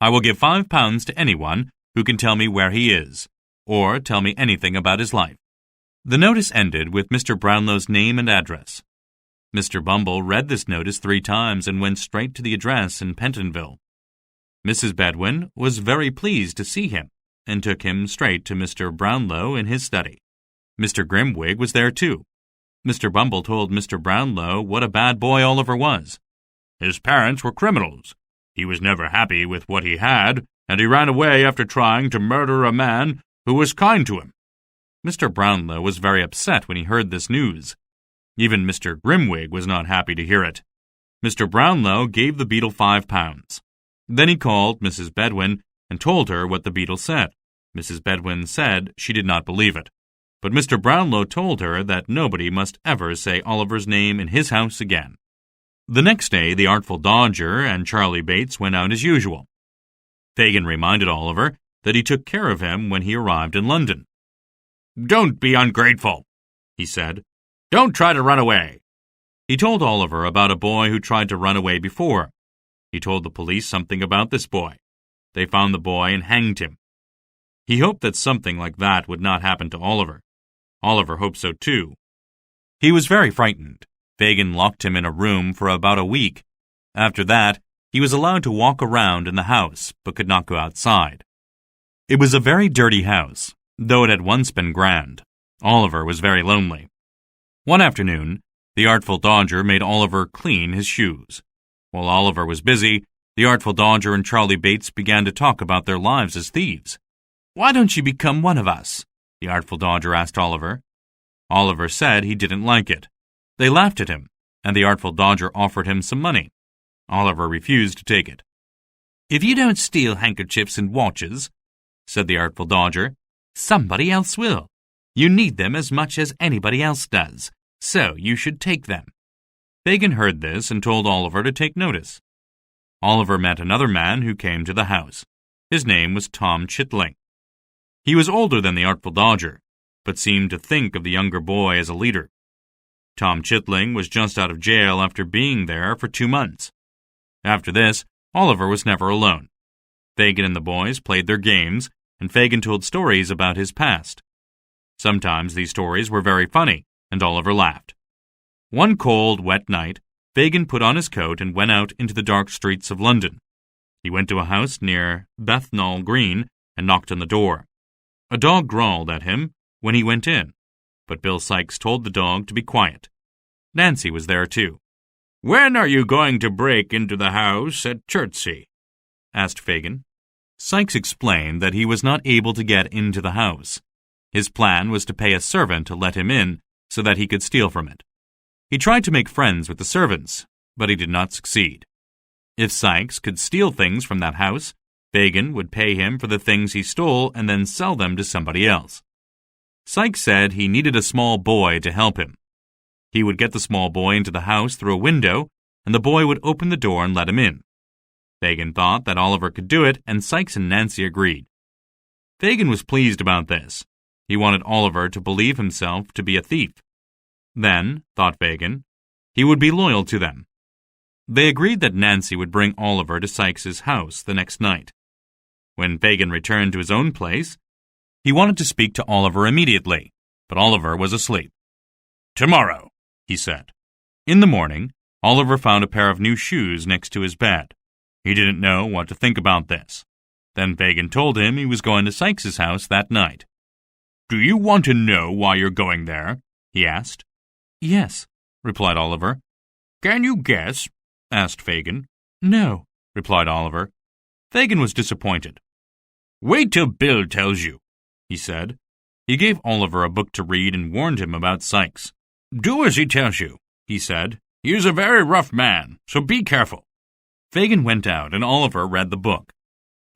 [SPEAKER 1] I will give £5 to anyone who can tell me where he is, or tell me anything about his life. The notice ended with Mr. Brownlow's name and address. Mr. Bumble read this notice 3 times and went straight to the address in Pentonville. Mrs. Bedwin was very pleased to see him, and took him straight to Mr. Brownlow in his study. Mr. Grimwig was there too. Mr. Bumble told Mr. Brownlow what a bad boy Oliver was. His parents were criminals. He was never happy with what he had, and he ran away after trying to murder a man who was kind to him. Mr. Brownlow was very upset when he heard this news. Even Mr. Grimwig was not happy to hear it. Mr. Brownlow gave the beetle £5. Then he called Mrs. Bedwin and told her what the beetle said. Mrs. Bedwin said she did not believe it, but Mr. Brownlow told her that nobody must ever say Oliver's name in his house again. The next day, the Artful Dodger and Charlie Bates went out as usual. Fagin reminded Oliver that he took care of him when he arrived in London. "Don't be ungrateful," he said. "Don't try to run away." He told Oliver about a boy who tried to run away before. He told the police something about this boy. They found the boy and hanged him. He hoped that something like that would not happen to Oliver. Oliver hoped so too. He was very frightened. Fagin locked him in a room for about a week. After that, he was allowed to walk around in the house, but could not go outside. It was a very dirty house, though it had once been grand. Oliver was very lonely. One afternoon, the Artful Dodger made Oliver clean his shoes. While Oliver was busy, the Artful Dodger and Charlie Bates began to talk about their lives as thieves. "Why don't you become one of us?" the Artful Dodger asked Oliver. Oliver said he didn't like it. They laughed at him, and the Artful Dodger offered him some money. Oliver refused to take it. "If you don't steal handkerchiefs and watches," said the Artful Dodger, "somebody else will. You need them as much as anybody else does, so you should take them." Fagin heard this and told Oliver to take notice. Oliver met another man who came to the house. His name was Tom Chitling. He was older than the Artful Dodger, but seemed to think of the younger boy as a leader. Tom Chitling was just out of jail after being there for 2 months. After this, Oliver was never alone. Fagin and the boys played their games, and Fagin told stories about his past. Sometimes these stories were very funny, and Oliver laughed. One cold, wet night, Fagin put on his coat and went out into the dark streets of London. He went to a house near Bethnal Green and knocked on the door. A dog growled at him when he went in, but Bill Sikes told the dog to be quiet. Nancy was there too. "When are you going to break into the house at Chertsey?" asked Fagin. Sikes explained that he was not able to get into the house. His plan was to pay a servant to let him in so that he could steal from it. He tried to make friends with the servants, but he did not succeed. If Sikes could steal things from that house, Fagin would pay him for the things he stole and then sell them to somebody else. Sikes said he needed a small boy to help him. He would get the small boy into the house through a window, and the boy would open the door and let him in. Fagin thought that Oliver could do it, and Sikes and Nancy agreed. Fagin was pleased about this. He wanted Oliver to believe himself to be a thief. Then, thought Fagin, he would be loyal to them. They agreed that Nancy would bring Oliver to Sikes's house the next night. When Fagin returned to his own place, he wanted to speak to Oliver immediately, but Oliver was asleep. "Tomorrow," he said. In the morning, Oliver found a pair of new shoes next to his bed. He didn't know what to think about this. Then Fagin told him he was going to Sikes's house that night. "Do you want to know why you're going there?" he asked. "Yes," replied Oliver. "Can you guess?" asked Fagin. "No," replied Oliver. Fagin was disappointed. "Wait till Bill tells you," he said. He gave Oliver a book to read and warned him about Sikes. "Do as he tells you," he said. "He is a very rough man, so be careful." Fagin went out and Oliver read the book.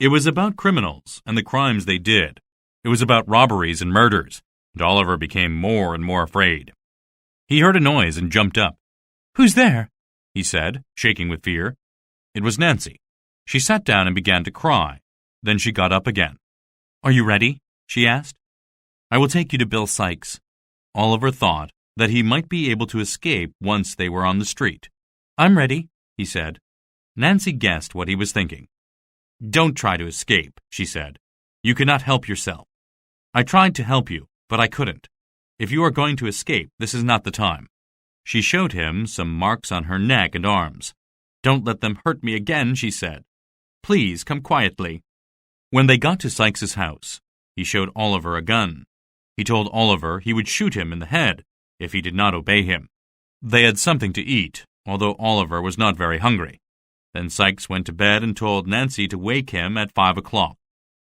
[SPEAKER 1] It was about criminals and the crimes they did. It was about robberies and murders, and Oliver became more and more afraid. He heard a noise and jumped up. "Who's there?" he said, shaking with fear. It was Nancy. She sat down and began to cry. Then she got up again. "Are you ready?" she asked. "I will take you to Bill Sikes." Oliver thought that he might be able to escape once they were on the street. "I'm ready," he said. Nancy guessed what he was thinking. "Don't try to escape," she said. "You cannot help yourself. I tried to help you, but I couldn't. If you are going to escape, this is not the time." She showed him some marks on her neck and arms. "Don't let them hurt me again," she said. "Please come quietly." When they got to Sikes's house, he showed Oliver a gun. He told Oliver he would shoot him in the head if he did not obey him. They had something to eat, although Oliver was not very hungry. Then Sikes went to bed and told Nancy to wake him at 5 o'clock.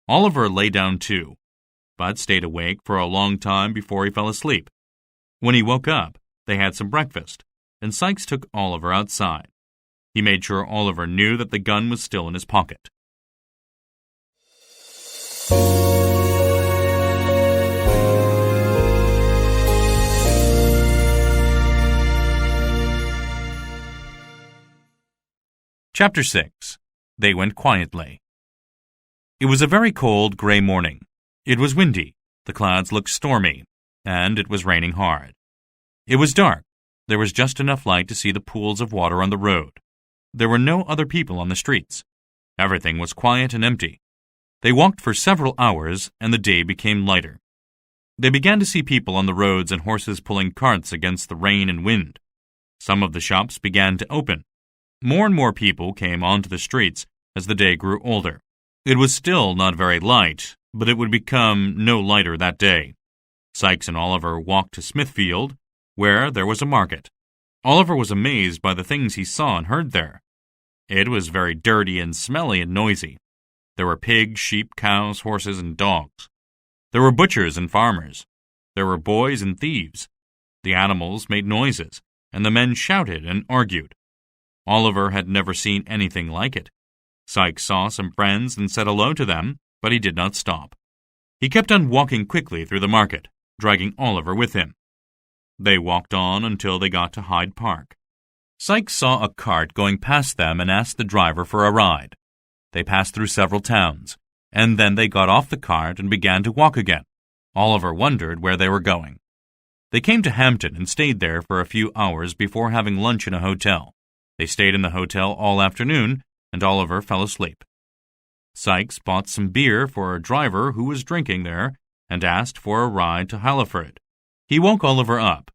[SPEAKER 1] Oliver lay down too, but stayed awake for a long time before he fell asleep. When he woke up, they had some breakfast, and Sikes took Oliver outside. He made sure Oliver knew that the gun was still in his pocket. Chapter 6. They went quietly. It was a very cold, gray morning. It was windy, the clouds looked stormy, and it was raining hard. It was dark. There was just enough light to see the pools of water on the road. There were no other people on the streets. Everything was quiet and empty. They walked for several hours, and the day became lighter. They began to see people on the roads and horses pulling carts against the rain and wind. Some of the shops began to open. More and more people came onto the streets as the day grew older. It was still not very light, but it would become no lighter that day. Sikes and Oliver walked to Smithfield, where there was a market. Oliver was amazed by the things he saw and heard there. It was very dirty and smelly and noisy. There were pigs, sheep, cows, horses, and dogs. There were butchers and farmers. There were boys and thieves. The animals made noises, and the men shouted and argued. Oliver had never seen anything like it. Sikes saw some friends and said hello to them, but he did not stop. He kept on walking quickly through the market, dragging Oliver with him. They walked on until they got to Hyde Park. Sikes saw a cart going past them and asked the driver for a ride. They passed through several towns, and then they got off the cart and began to walk again. Oliver wondered where they were going. They came to Hampton and stayed there for a few hours before having lunch in a hotel. They stayed in the hotel all afternoon, and Oliver fell asleep. Sikes bought some beer for a driver who was drinking there and asked for a ride to Halliford. He woke Oliver up.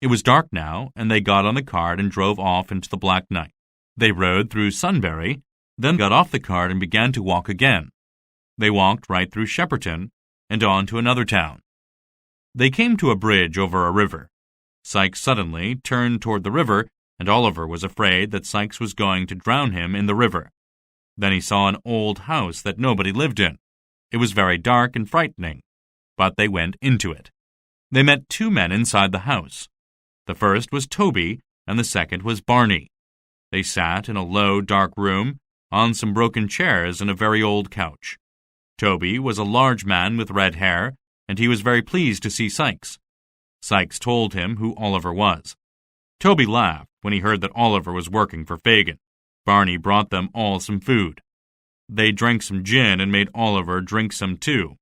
[SPEAKER 1] It was dark now, and they got on the cart and drove off into the black night. They rode through Sunbury, then got off the cart and began to walk again. They walked right through Shepperton and on to another town. They came to a bridge over a river. Sikes suddenly turned toward the river, and Oliver was afraid that Sikes was going to drown him in the river. Then he saw an old house that nobody lived in. It was very dark and frightening, but they went into it. They met two men inside the house. The first was Toby, and the second was Barney. They sat in a low, dark room, on some broken chairs and a very old couch. Toby was a large man with red hair, and he was very pleased to see Sikes. Sikes told him who Oliver was. Toby laughed when he heard that Oliver was working for Fagin. Barney brought them all some food. They drank some gin and made Oliver drink some too.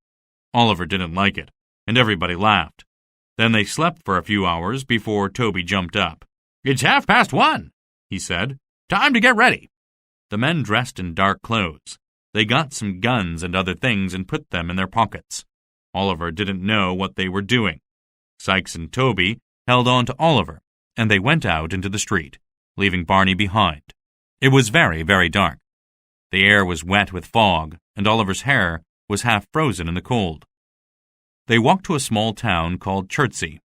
[SPEAKER 1] Oliver didn't like it, and everybody laughed. Then they slept for a few hours before Toby jumped up. "It's 1:30, he said. "Time to get ready." The men dressed in dark clothes. They got some guns and other things and put them in their pockets. Oliver didn't know what they were doing. Sikes and Toby held on to Oliver, and they went out into the street, leaving Barney behind. It was very, very dark. The air was wet with fog, and Oliver's hair was half frozen in the cold. They walked to a small town called Chertsey.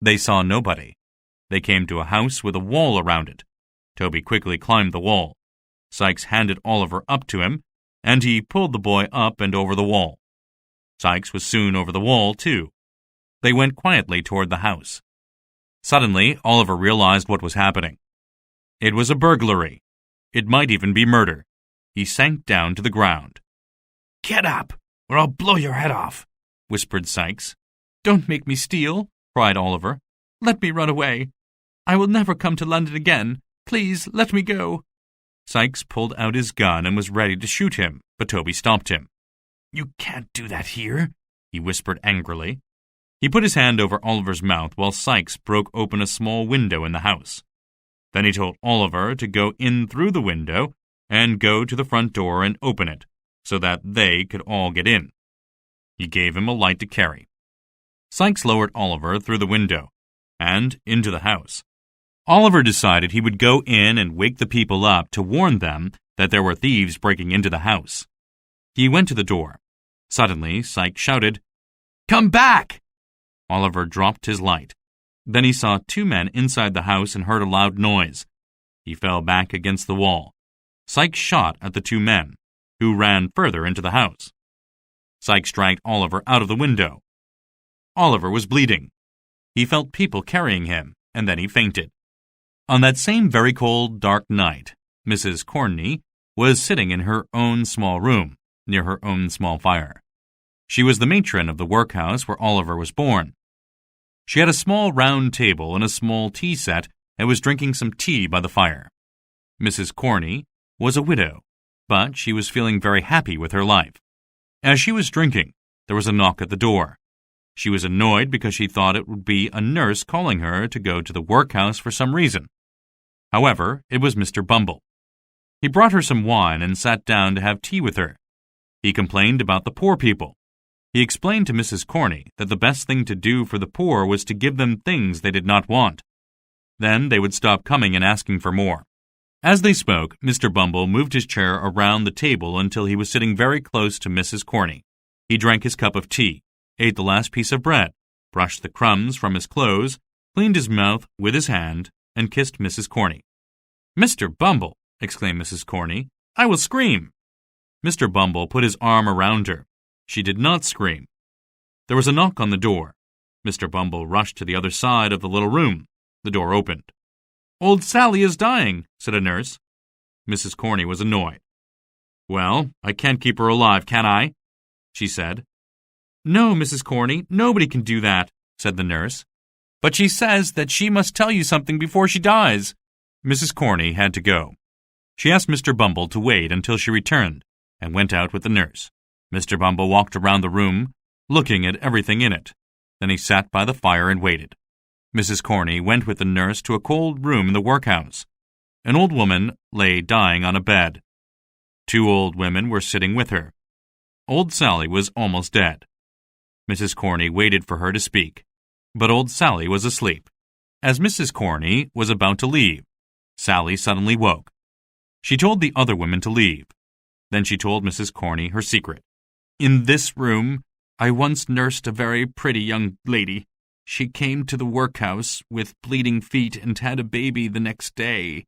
[SPEAKER 1] They saw nobody. They came to a house with a wall around it. Toby quickly climbed the wall. Sikes handed Oliver up to him, and he pulled the boy up and over the wall. Sikes was soon over the wall, too. They went quietly toward the house. Suddenly, Oliver realized what was happening. It was a burglary. It might even be murder. He sank down to the ground.
[SPEAKER 2] "Get up, or I'll blow your head off," whispered Sikes.
[SPEAKER 3] "Don't make me steal," cried Oliver. "Let me run away. I will never come to London again. Please, let me go."
[SPEAKER 1] Sikes pulled out his gun and was ready to shoot him, but Toby stopped him.
[SPEAKER 2] "You can't do that here,"
[SPEAKER 1] he whispered angrily. He put his hand over Oliver's mouth while Sikes broke open a small window in the house. Then he told Oliver to go in through the window and go to the front door and open it, so that they could all get in. He gave him a light to carry. Sikes lowered Oliver through the window and into the house. Oliver decided he would go in and wake the people up to warn them that there were thieves breaking into the house. He went to the door. Suddenly, Sikes shouted,
[SPEAKER 2] "Come back!"
[SPEAKER 1] Oliver dropped his light. Then he saw two men inside the house and heard a loud noise. He fell back against the wall. Sikes shot at the two men, who ran further into the house. Sikes dragged Oliver out of the window. Oliver was bleeding. He felt people carrying him, and then he fainted. On that same very cold, dark night, Mrs. Corney was sitting in her own small room, near her own small fire. She was the matron of the workhouse where Oliver was born. She had a small round table and a small tea set and was drinking some tea by the fire. Mrs. Corney was a widow, but she was feeling very happy with her life. As she was drinking, there was a knock at the door. She was annoyed because she thought it would be a nurse calling her to go to the workhouse for some reason. However, it was Mr. Bumble. He brought her some wine and sat down to have tea with her. He complained about the poor people. He explained to Mrs. Corney that the best thing to do for the poor was to give them things they did not want. Then they would stop coming and asking for more. As they spoke, Mr. Bumble moved his chair around the table until he was sitting very close to Mrs. Corney. He drank his cup of tea, ate the last piece of bread, brushed the crumbs from his clothes, cleaned his mouth with his hand, and kissed Mrs. Corney.
[SPEAKER 2] "Mr. Bumble," exclaimed Mrs. Corney, "I will scream."
[SPEAKER 1] Mr. Bumble put his arm around her. She did not scream. There was a knock on the door. Mr. Bumble rushed to the other side of the little room. The door opened.
[SPEAKER 2] "Old Sally is dying," said a nurse.
[SPEAKER 1] Mrs. Corney was annoyed. "Well, I can't keep her alive, can I?" she said.
[SPEAKER 3] "No, Mrs. Corney, nobody can do that," said the nurse. "But she says that she must tell you something before she dies."
[SPEAKER 1] Mrs. Corney had to go. She asked Mr. Bumble to wait until she returned and went out with the nurse. Mr. Bumble walked around the room, looking at everything in it. Then he sat by the fire and waited. Mrs. Corney went with the nurse to a cold room in the workhouse. An old woman lay dying on a bed. Two old women were sitting with her. Old Sally was almost dead. Mrs. Corney waited for her to speak, but old Sally was asleep. As Mrs. Corney was about to leave, Sally suddenly woke. She told the other women to leave. Then she told Mrs. Corney her secret.
[SPEAKER 3] "In this room, I once nursed a very pretty young lady. She came to the workhouse with bleeding feet and had a baby the next day.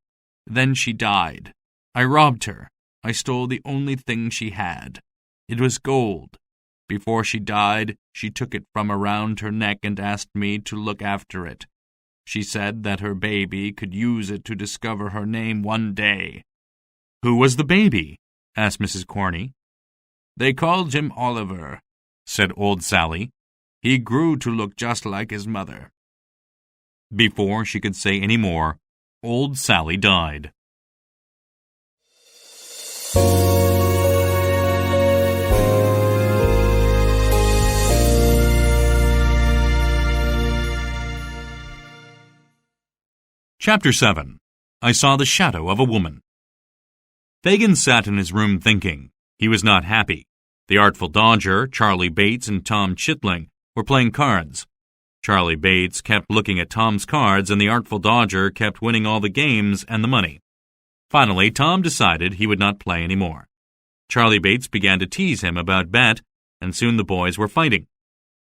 [SPEAKER 3] Then she died. I robbed her. I stole the only thing she had. It was gold. Before she died, she took it from around her neck and asked me to look after it. She said that her baby could use it to discover her name one day."
[SPEAKER 1] "Who was the baby?" asked Mrs. Corney.
[SPEAKER 2] "They called him Oliver," said old Sally. "He grew to look just like his mother."
[SPEAKER 1] Before she could say any more, old Sally died. Chapter 7. I Saw the Shadow of a Woman. Fagin sat in his room thinking. He was not happy. The Artful Dodger, Charlie Bates, and Tom Chitling were playing cards. Charlie Bates kept looking at Tom's cards, and the Artful Dodger kept winning all the games and the money. Finally, Tom decided he would not play any more. Charlie Bates began to tease him about bet, and soon the boys were fighting.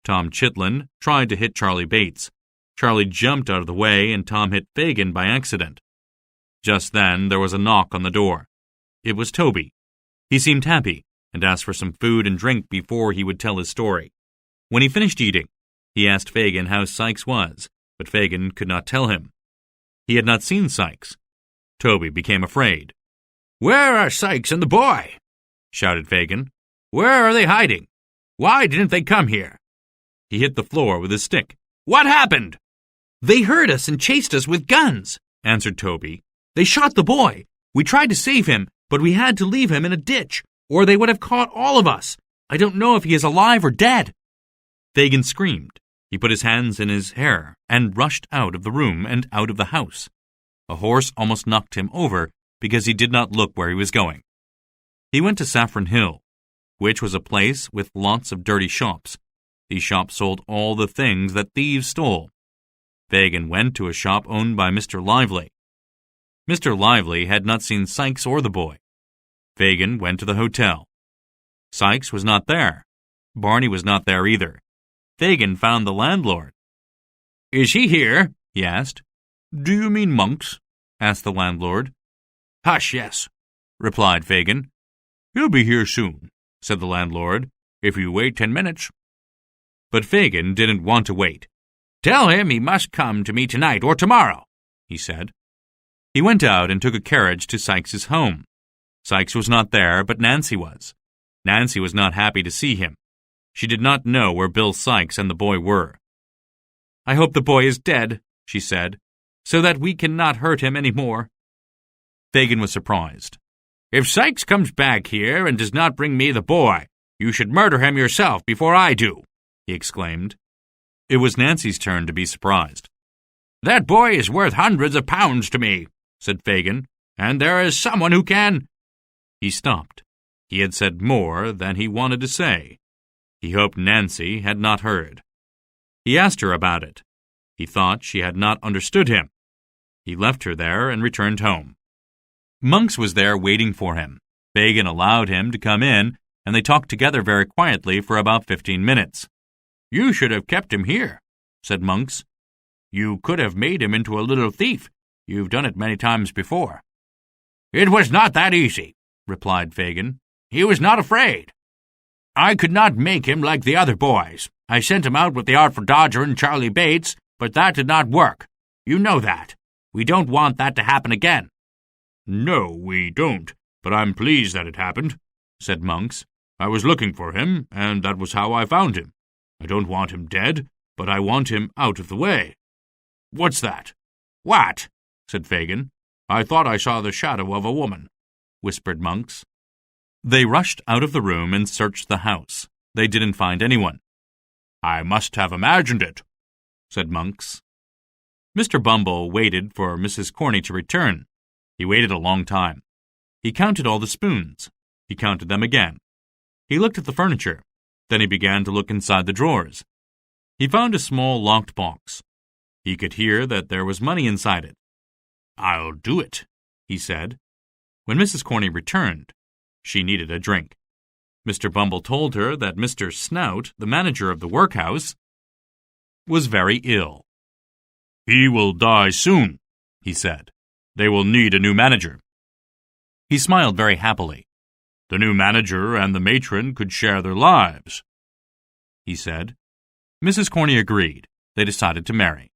[SPEAKER 1] Tom Chitling tried to hit Charlie Bates. Charlie jumped out of the way, and Tom hit Fagin by accident. Just then, there was a knock on the door. It was Toby. He seemed happy and asked for some food and drink before he would tell his story. When he finished eating, he asked Fagin how Sikes was, but Fagin could not tell him. He had not seen Sikes. Toby became afraid.
[SPEAKER 2] "Where are Sykes and the boy?" shouted Fagin. "Where are they hiding? Why didn't they come here?" He hit the floor with his stick. "What happened?"
[SPEAKER 3] "They heard us and chased us with guns," answered Toby. "They shot the boy. We tried to save him, but we had to leave him in a ditch, or they would have caught all of us. I don't know if he is alive or dead." Fagin screamed. He put his hands in his hair and rushed out of the room and out of the house. A horse almost knocked him over because he did not look where he was going. He went to Saffron Hill, which was a place with lots of dirty shops. These shops sold all the things that thieves stole. Fagin went to a shop owned by Mr. Lively. Mr. Lively had not seen Sykes or the boy. Fagin went to the hotel. Sykes was not there. Barney was not there either. Fagin found the landlord.
[SPEAKER 2] "Is he here?"
[SPEAKER 3] he asked.
[SPEAKER 2] "Do you mean Monks?"
[SPEAKER 3] asked the landlord.
[SPEAKER 2] "Hush, yes,"
[SPEAKER 3] replied Fagin.
[SPEAKER 2] "He'll be here soon," said the landlord, "if you wait 10 minutes.
[SPEAKER 3] But Fagin didn't want to wait.
[SPEAKER 2] "Tell him he must come to me tonight or tomorrow," he said.
[SPEAKER 3] He went out and took a carriage to Sykes's home. Sykes was not there, but Nancy was. Nancy was not happy to see him. She did not know where Bill Sykes and the boy were. "I hope the boy is dead," she said, "so that we cannot hurt him any more." Fagin was surprised.
[SPEAKER 2] "If Sykes comes back here and does not bring me the boy, you should murder him yourself before I do," he exclaimed.
[SPEAKER 3] It was Nancy's turn to be surprised.
[SPEAKER 2] "That boy is worth hundreds of pounds to me," said Fagin, "and there is someone who can—"
[SPEAKER 3] He stopped. He had said more than he wanted to say. He hoped Nancy had not heard. He asked her about it. He thought she had not understood him. He left her there and returned home. Monks was there waiting for him. Fagin allowed him to come in, and they talked together very quietly for about 15 minutes.
[SPEAKER 2] "You should have kept him here," said Monks. "You could have made him into a little thief. You've done it many times before." "It was not that easy," replied Fagin. "He was not afraid. I could not make him like the other boys. I sent him out with the Artful Dodger and Charlie Bates, but that did not work. You know that. We don't want that to happen again."
[SPEAKER 4] "No, we don't, but I'm pleased that it happened," said Monks. "I was looking for him, and that was how I found him. I don't want him dead, but I want him out of the way." "What's that?"
[SPEAKER 2] "What?"
[SPEAKER 4] said Fagin. "I thought I saw the shadow of a woman," whispered Monks.
[SPEAKER 3] They rushed out of the room and searched the house. They didn't find anyone.
[SPEAKER 4] "I must have imagined it,"
[SPEAKER 3] said Monks. Mr. Bumble waited for Mrs. Corney to return. He waited a long time. He counted all the spoons. He counted them again. He looked at the furniture. Then he began to look inside the drawers. He found a small locked box. He could hear that there was money inside it.
[SPEAKER 4] "I'll do it,"
[SPEAKER 3] he said. When Mrs. Corney returned, she needed a drink. Mr. Bumble told her that Mr. Snout, the manager of the workhouse, was very ill.
[SPEAKER 4] "He will die soon,"
[SPEAKER 3] he said.
[SPEAKER 4] "They will need a new manager."
[SPEAKER 3] He smiled very happily.
[SPEAKER 4] "The new manager and the matron could share their lives,"
[SPEAKER 3] he said. Mrs. Corney agreed. They decided to marry.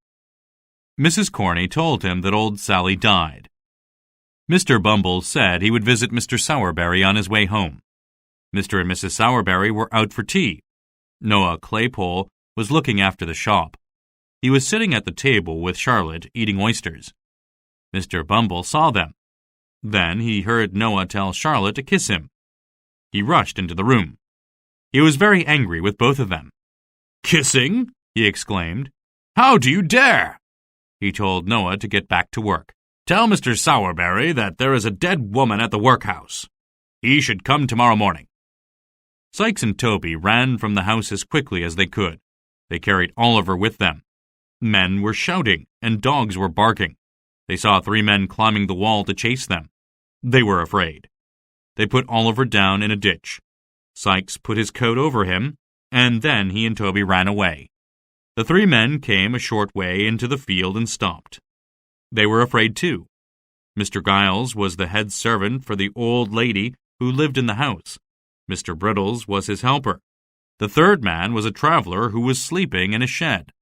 [SPEAKER 3] Mrs. Corney told him that old Sally died. Mr. Bumble said he would visit Mr. Sowerberry on his way home. Mr. and Mrs. Sowerberry were out for tea. Noah Claypole was looking after the shop. He was sitting at the table with Charlotte eating oysters. Mr. Bumble saw them. Then he heard Noah tell Charlotte to kiss him. He rushed into the room. He was very angry with both of them.
[SPEAKER 2] "Kissing?"
[SPEAKER 3] he exclaimed.
[SPEAKER 2] "How do you dare?"
[SPEAKER 3] He told Noah to get back to work.
[SPEAKER 2] "Tell Mr. Sowerberry that there is a dead woman at the workhouse. He should come tomorrow morning."
[SPEAKER 3] Sykes and Toby ran from the house as quickly as they could. They carried Oliver with them. Men were shouting, and dogs were barking. They saw 3 men climbing the wall to chase them. They were afraid. They put Oliver down in a ditch. Sykes put his coat over him, and then he and Toby ran away. The 3 men came a short way into the field and stopped. They were afraid too. Mr. Giles was the head servant for the old lady who lived in the house. Mr. Brittles was his helper. The 3rd man was a traveler who was sleeping in a shed.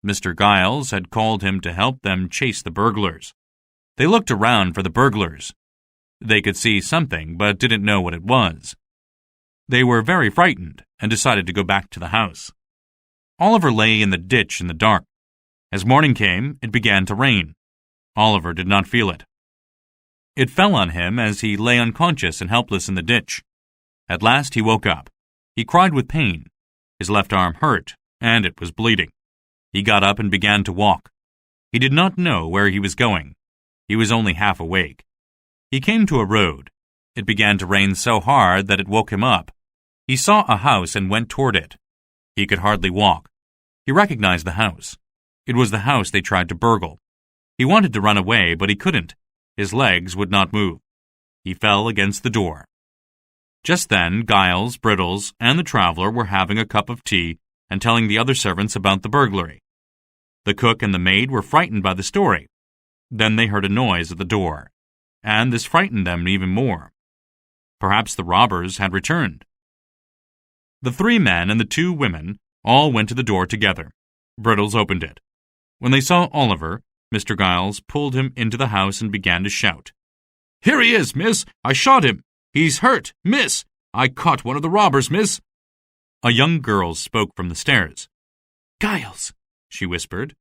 [SPEAKER 3] Mr. Giles had called him to help them chase the burglars. They looked around for the burglars.
[SPEAKER 1] They could see something, but didn't know what it was. They were very frightened and decided to go back to the house. Oliver lay in the ditch in the dark. As morning came, it began to rain. Oliver did not feel it. It fell on him as he lay unconscious and helpless in the ditch. At last he woke up. He cried with pain. His left arm hurt, and it was bleeding. He got up and began to walk. He did not know where he was going. He was only half awake. He came to a road. It began to rain so hard that it woke him up. He saw a house and went toward it. He could hardly walk. He recognized the house. It was the house they tried to burgle. He wanted to run away, but he couldn't. His legs would not move. He fell against the door. Just then, Giles, Brittles, and the traveler were having a cup of tea and telling the other servants about the burglary. The cook and the maid were frightened by the story. Then they heard a noise at the door, and this frightened them even more. Perhaps the robbers had returned. The 3 men and the 2 women all went to the door together. Brittles opened it. When they saw Oliver, Mr. Giles pulled him into the house and began to shout. "Here he is, miss! I shot him! He's hurt, miss! I caught one of the robbers, miss!" A young girl spoke from the stairs. "Giles," she whispered.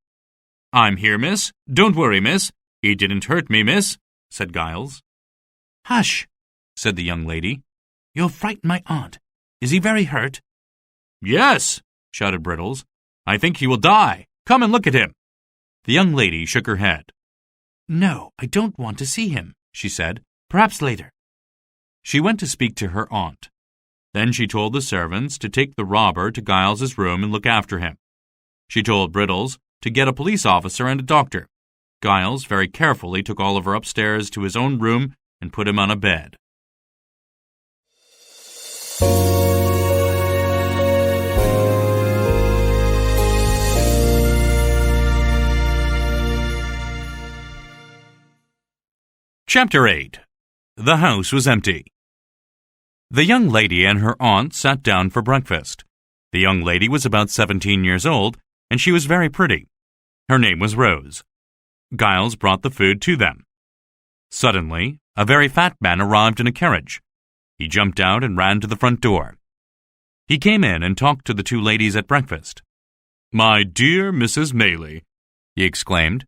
[SPEAKER 1] "I'm here, miss. Don't worry, miss. He didn't hurt me, miss," said Giles. "Hush," said the young lady. "You'll frighten my aunt. Is he very hurt?" "Yes," shouted Brittles. "I think he will die. Come and look at him." The young lady shook her head. "No, I don't want to see him," she said. "Perhaps later." She went to speak to her aunt. Then she told the servants to take the robber to Giles's room and look after him. She told Brittles to get a police officer and a doctor. Giles very carefully took Oliver upstairs to his own room and put him on a bed. Chapter 8. The house was empty. The young lady and her aunt sat down for breakfast. The young lady was about 17 years old, and she was very pretty. Her name was Rose. Giles brought the food to them. Suddenly, a very fat man arrived in a carriage. He jumped out and ran to the front door. He came in and talked to the 2 ladies at breakfast. "My dear Mrs. Maylie," he exclaimed,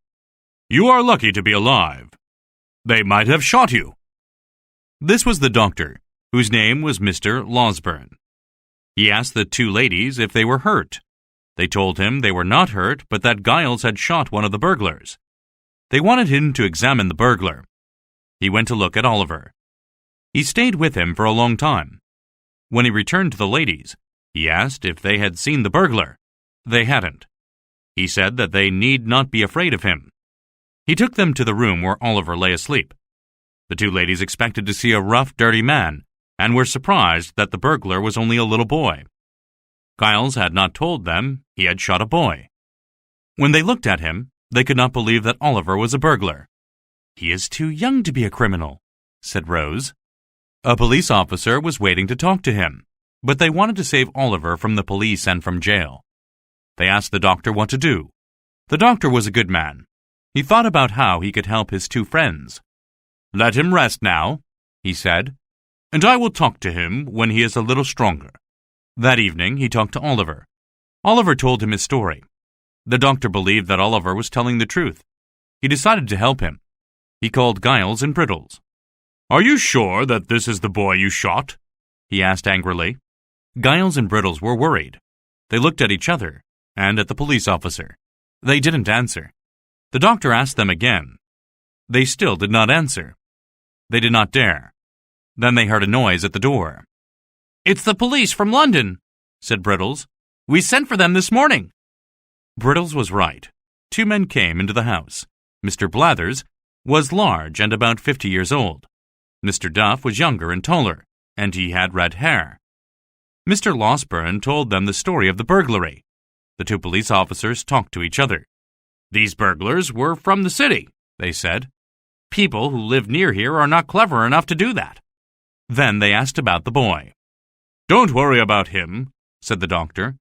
[SPEAKER 1] "you are lucky to be alive. They might have shot you." This was the doctor, whose name was Mr. Losberne. He asked the 2 ladies if they were hurt. They told him they were not hurt, but that Giles had shot one of the burglars. They wanted him to examine the burglar. He went to look at Oliver. He stayed with him for a long time. When he returned to the ladies, he asked if they had seen the burglar. They hadn't. He said that they need not be afraid of him. He took them to the room where Oliver lay asleep. The 2 ladies expected to see a rough, dirty man, and were surprised that the burglar was only a little boy. Giles had not told them he had shot a boy. When they looked at him, they could not believe that Oliver was a burglar. "He is too young to be a criminal," said Rose. A police officer was waiting to talk to him, but they wanted to save Oliver from the police and from jail. They asked the doctor what to do. The doctor was a good man. He thought about how he could help his 2 friends. "Let him rest now," he said, "and I will talk to him when he is a little stronger." That evening he talked to Oliver. Oliver told him his story. The doctor believed that Oliver was telling the truth. He decided to help him. He called Giles and Brittles. "Are you sure that this is the boy you shot?" he asked angrily. Giles and Brittles were worried. They looked at each other and at the police officer. They didn't answer. The doctor asked them again. They still did not answer. They did not dare. Then they heard a noise at the door. "It's the police from London," said Brittles. "We sent for them this morning." Brittles was right. 2 men came into the house. Mr. Blathers was large and about 50 years old. Mr. Duff was younger and taller, and he had red hair. Mr. Losberne told them the story of the burglary. The 2 police officers talked to each other. "These burglars were from the city," they said. "People who live near here are not clever enough to do that." Then they asked about the boy. "Don't worry about him," said the doctor.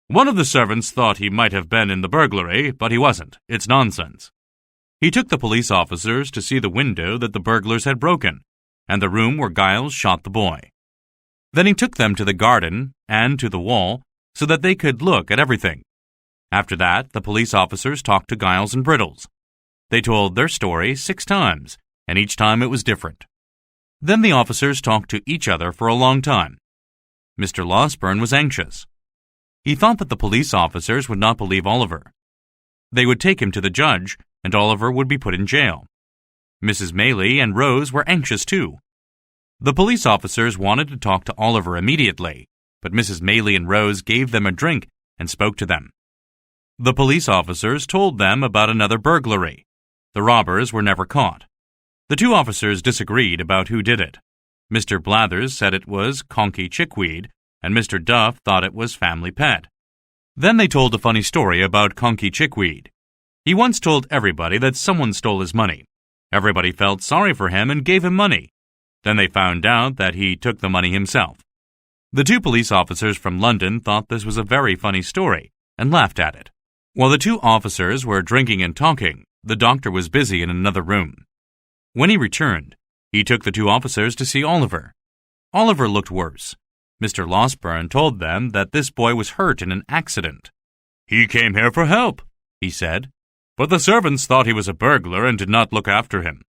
[SPEAKER 1] "One of the servants thought he might have been in the burglary, but he wasn't. It's nonsense." He took the police officers to see the window that the burglars had broken, and the room where Giles shot the boy. Then he took them to the garden and to the wall so that they could look at everything. After that, the police officers talked to Giles and Brittles. They told their story 6 times, and each time it was different. Then the officers talked to each other for a long time. Mr. Losberne was anxious. He thought that the police officers would not believe Oliver. They would take him to the judge, and Oliver would be put in jail. Mrs. Maylie and Rose were anxious too. The police officers wanted to talk to Oliver immediately, but Mrs. Maylie and Rose gave them a drink and spoke to them. The police officers told them about another burglary. The robbers were never caught. The 2 officers disagreed about who did it. Mr. Blathers said it was Conky Chickweed, and Mr. Duff thought it was Family Pet. Then they told a funny story about Conky Chickweed. He once told everybody that someone stole his money. Everybody felt sorry for him and gave him money. Then they found out that he took the money himself. The 2 police officers from London thought this was a very funny story and laughed at it. While the 2 officers were drinking and talking, the doctor was busy in another room. When he returned, he took the 2 officers to see Oliver. Oliver looked worse. Mr. Losberne told them that this boy was hurt in an accident.
[SPEAKER 4] "He came here for help," he said, "but the servants thought he was a burglar and did not look after him."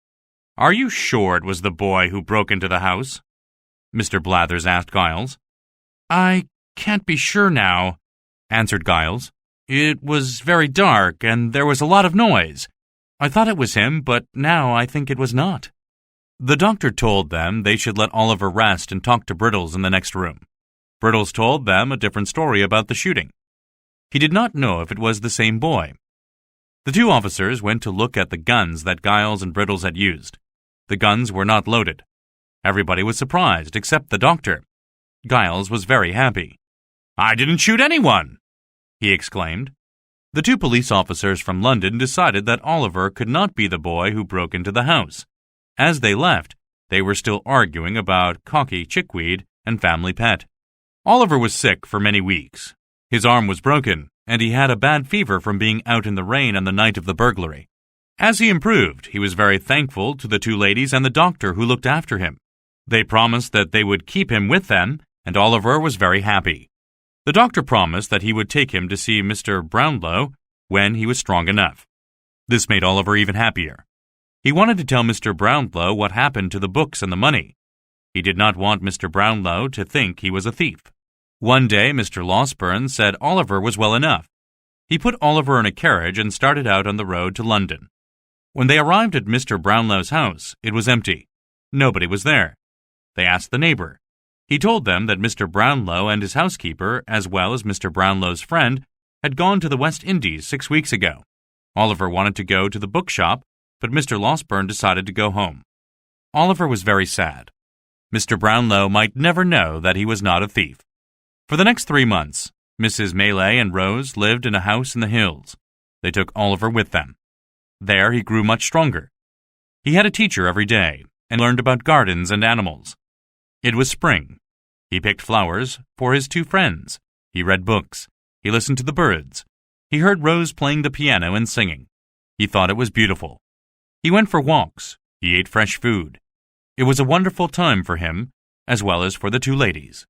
[SPEAKER 1] "Are you sure it was the boy who broke into the house?" Mr. Blathers asked Giles. "I can't be sure now," answered Giles. "It was very dark, and there was a lot of noise. I thought it was him, but now I think it was not." The doctor told them they should let Oliver rest and talk to Brittles in the next room. Brittles told them a different story about the shooting. He did not know if it was the same boy. The 2 officers went to look at the guns that Giles and Brittles had used. The guns were not loaded. Everybody was surprised except the doctor. Giles was very happy. "I didn't shoot anyone!" he exclaimed. The 2 police officers from London decided that Oliver could not be the boy who broke into the house. As they left, they were still arguing about Conky Chickweed and Family Pet. Oliver was sick for many weeks. His arm was broken, and he had a bad fever from being out in the rain on the night of the burglary. As he improved, he was very thankful to the 2 ladies and the doctor who looked after him. They promised that they would keep him with them, and Oliver was very happy. The doctor promised that he would take him to see Mr. Brownlow when he was strong enough. This made Oliver even happier. He wanted to tell Mr. Brownlow what happened to the books and the money. He did not want Mr. Brownlow to think he was a thief. One day, Mr. Losberne said Oliver was well enough. He put Oliver in a carriage and started out on the road to London. When they arrived at Mr. Brownlow's house, it was empty. Nobody was there. They asked the neighbor. He told them that Mr. Brownlow and his housekeeper, as well as Mr. Brownlow's friend, had gone to the West Indies 6 weeks ago. Oliver wanted to go to the bookshop, but Mr. Losberne decided to go home. Oliver was very sad. Mr. Brownlow might never know that he was not a thief. For the next 3 months, Mrs. Maylie and Rose lived in a house in the hills. They took Oliver with them. There he grew much stronger. He had a teacher every day and learned about gardens and animals. It was spring. He picked flowers for his 2 friends. He read books. He listened to the birds. He heard Rose playing the piano and singing. He thought it was beautiful. He went for walks. He ate fresh food. It was a wonderful time for him, as well as for the 2 ladies.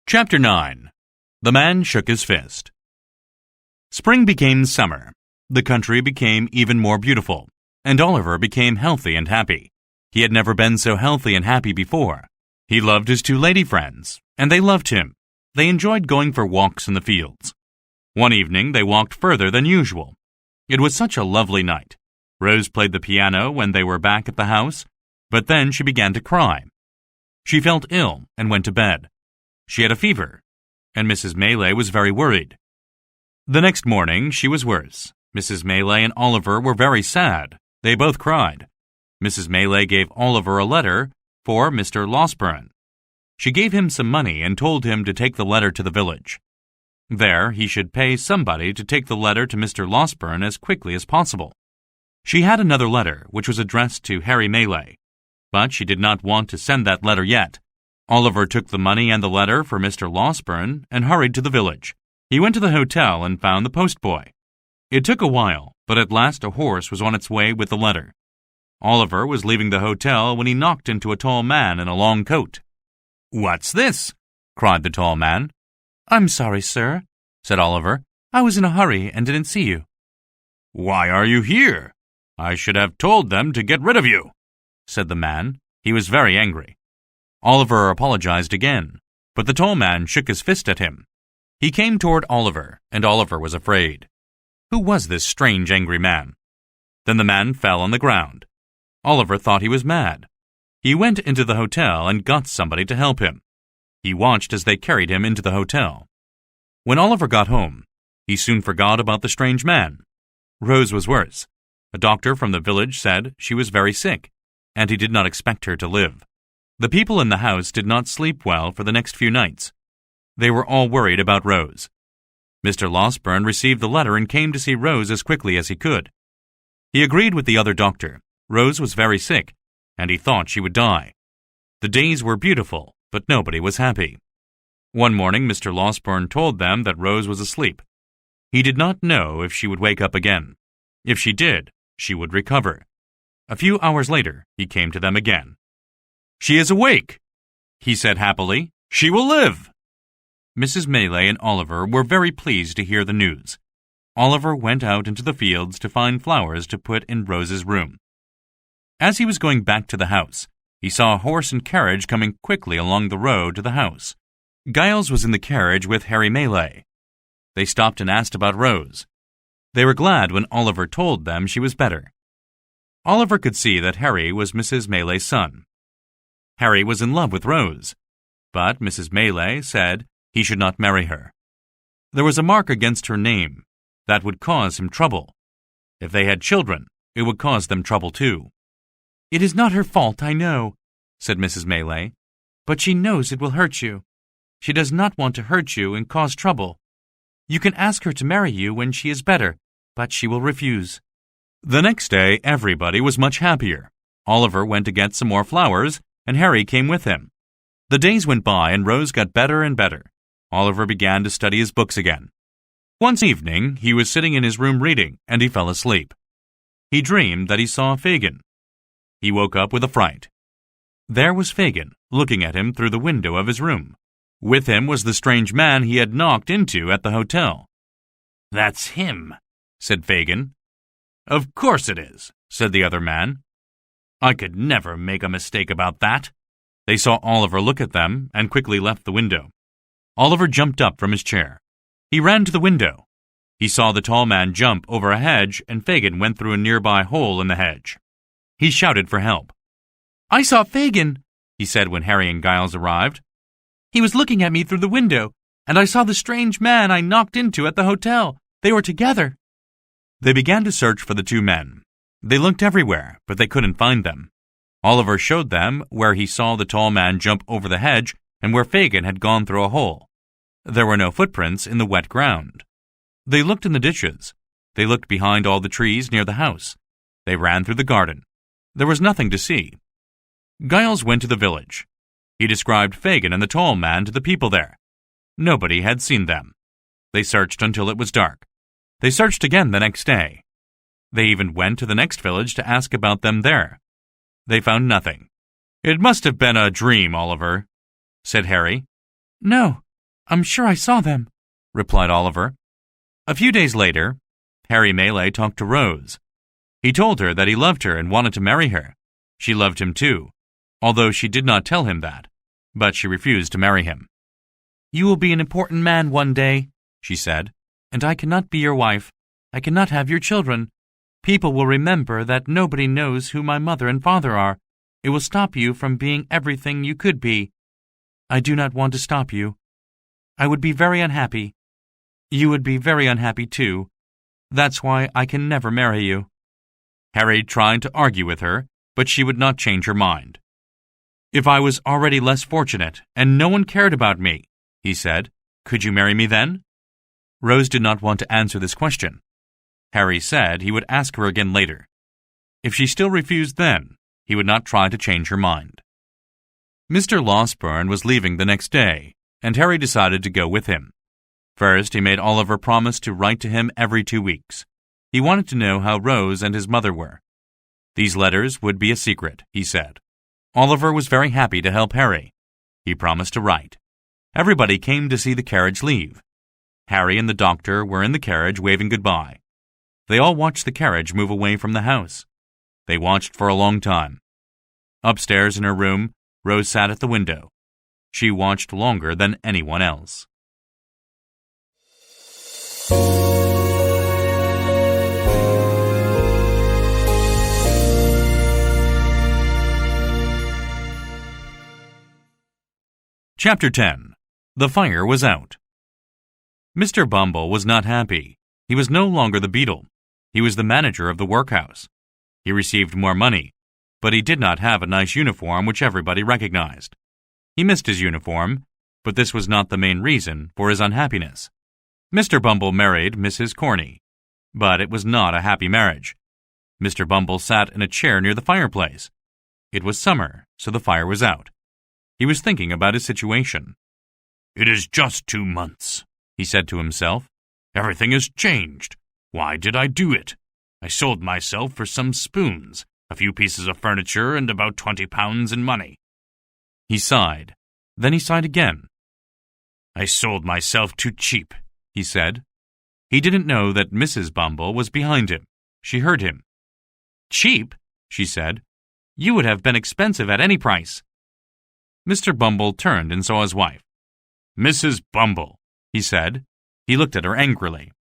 [SPEAKER 1] Chapter 9. The Man Shook His Fist. Spring became summer. The country became even more beautiful, and Oliver became healthy and happy. He had never been so healthy and happy before. He loved his 2 lady friends, and they loved him. They enjoyed going for walks in the fields. One evening they walked further than usual. It was such a lovely night. Rose played the piano when they were back at the house, but then she began to cry. She felt ill and went to bed. She had a fever, and Mrs. Maylie was very worried. The next morning she was worse. Mrs. Maylie and Oliver were very sad. They both cried. Mrs. Maylie gave Oliver a letter for Mr. Losberne. She gave him some money and told him to take the letter to the village. There he should pay somebody to take the letter to Mr. Losberne as quickly as possible. She had another letter which was addressed to Harry Maylie, but she did not want to send that letter yet. Oliver took the money and the letter for Mr. Losberne and hurried to the village. He went to the hotel and found the postboy. It took a while, but at last a horse was on its way with the letter. Oliver was leaving the hotel when he knocked into a tall man in a long coat. "What's this?" cried the tall man.
[SPEAKER 3] "I'm sorry, sir," said Oliver. "I was in a hurry and didn't see you."
[SPEAKER 4] "Why are you here? I should have told them to get rid of you," said the man.
[SPEAKER 1] He was very angry. Oliver apologized again, but the tall man shook his fist at him. He came toward Oliver, and Oliver was afraid. Who was this strange, angry man? Then the man fell on the ground. Oliver thought he was mad. He went into the hotel and got somebody to help him. He watched as they carried him into the hotel. When Oliver got home, he soon forgot about the strange man. Rose was worse. A doctor from the village said she was very sick, and he did not expect her to live. The people in the house did not sleep well for the next few nights. They were all worried about Rose. Mr. Losberne received the letter and came to see Rose as quickly as he could. He agreed with the other doctor. Rose was very sick, and he thought she would die. The days were beautiful, but nobody was happy. One morning, Mr. Losberne told them that Rose was asleep. He did not know if she would wake up again. If she did, she would recover. A few hours later, he came to them again. "She is awake," he said happily. "She will live." Mrs. Maylay and Oliver were very pleased to hear the news. Oliver went out into the fields to find flowers to put in Rose's room. As he was going back to the house, he saw a horse and carriage coming quickly along the road to the house. Giles was in the carriage with Harry Maylay. They stopped and asked about Rose. They were glad when Oliver told them she was better. Oliver could see that Harry was Mrs. Maylay's son. Harry was in love with Rose, but Mrs. Maylay said he should not marry her. There was a mark against her name that would cause him trouble. If they had children, it would cause them trouble too.
[SPEAKER 3] "It is not her fault, I know," said Mrs. Maylay, "but she knows it will hurt you. She does not want to hurt you and cause trouble. You can ask her to marry you when she is better, but she will refuse."
[SPEAKER 1] The next day, everybody was much happier. Oliver went to get some more flowers, and Harry came with him. The days went by, and Rose got better and better. Oliver began to study his books again. One evening, he was sitting in his room reading, and he fell asleep. He dreamed that he saw Fagin. He woke up with a fright. There was Fagin, looking at him through the window of his room. With him was the strange man he had knocked into at the hotel.
[SPEAKER 4] "That's him,"
[SPEAKER 1] said Fagin.
[SPEAKER 4] "Of course it is," said the other man. "I could never make a mistake about that."
[SPEAKER 1] They saw Oliver look at them and quickly left the window. Oliver jumped up from his chair. He ran to the window. He saw the tall man jump over a hedge, and Fagin went through a nearby hole in the hedge. He shouted for help.
[SPEAKER 3] "I saw Fagin,"
[SPEAKER 1] he said when Harry and Giles arrived.
[SPEAKER 3] "He was looking at me through the window, and I saw the strange man I knocked into at the hotel. They were together."
[SPEAKER 1] They began to search for the two men. They looked everywhere, but they couldn't find them. Oliver showed them where he saw the tall man jump over the hedge and where Fagin had gone through a hole. There were no footprints in the wet ground. They looked in the ditches. They looked behind all the trees near the house. They ran through the garden. There was nothing to see. Giles went to the village. He described Fagin and the tall man to the people there. Nobody had seen them. They searched until it was dark. They searched again the next day. They even went to the next village to ask about them there. They found nothing. "It must have been a dream, Oliver," said Harry.
[SPEAKER 3] "No, I'm sure I saw them,"
[SPEAKER 1] replied Oliver. A few days later, Harry Maylay talked to Rose. He told her that he loved her and wanted to marry her. She loved him too, although she did not tell him that, but she refused to marry him.
[SPEAKER 3] "You will be an important man one day," she said, "and I cannot be your wife. I cannot have your children. People will remember that nobody knows who my mother and father are. It will stop you from being everything you could be. I do not want to stop you. I would be very unhappy. You would be very unhappy too. That's why I can never marry you."
[SPEAKER 1] Harry tried to argue with her, but she would not change her mind. "If I was already less fortunate and no one cared about me," he said, "could you marry me then?" Rose did not want to answer this question. Harry said he would ask her again later. If she still refused then, he would not try to change her mind. Mr. Losberne was leaving the next day, and Harry decided to go with him. First, he made Oliver promise to write to him every 2 weeks. He wanted to know how Rose and his mother were. These letters would be a secret, he said. Oliver was very happy to help Harry. He promised to write. Everybody came to see the carriage leave. Harry and the doctor were in the carriage waving goodbye. They all watched the carriage move away from the house. They watched for a long time. Upstairs in her room, Rose sat at the window. She watched longer than anyone else. Chapter 10. The fire was out. Mr. Bumble was not happy. He was no longer the beadle. He was the manager of the workhouse. He received more money, but he did not have a nice uniform which everybody recognized. He missed his uniform, but this was not the main reason for his unhappiness. Mr. Bumble married Mrs. Corney, but it was not a happy marriage. Mr. Bumble sat in a chair near the fireplace. It was summer, so the fire was out. He was thinking about his situation.
[SPEAKER 4] "It is just 2 months," he said to himself. "Everything has changed. Why did I do it? I sold myself for some spoons, a few pieces of furniture, and about 20 pounds in money."
[SPEAKER 1] He sighed. Then he sighed again.
[SPEAKER 4] "I sold myself too cheap," he said.
[SPEAKER 1] He didn't know that Mrs. Bumble was behind him. She heard him. "Cheap?" she said. "You would have been expensive at any price." Mr. Bumble turned and saw his wife.
[SPEAKER 4] "Mrs. Bumble,"
[SPEAKER 1] he said. He looked at her angrily.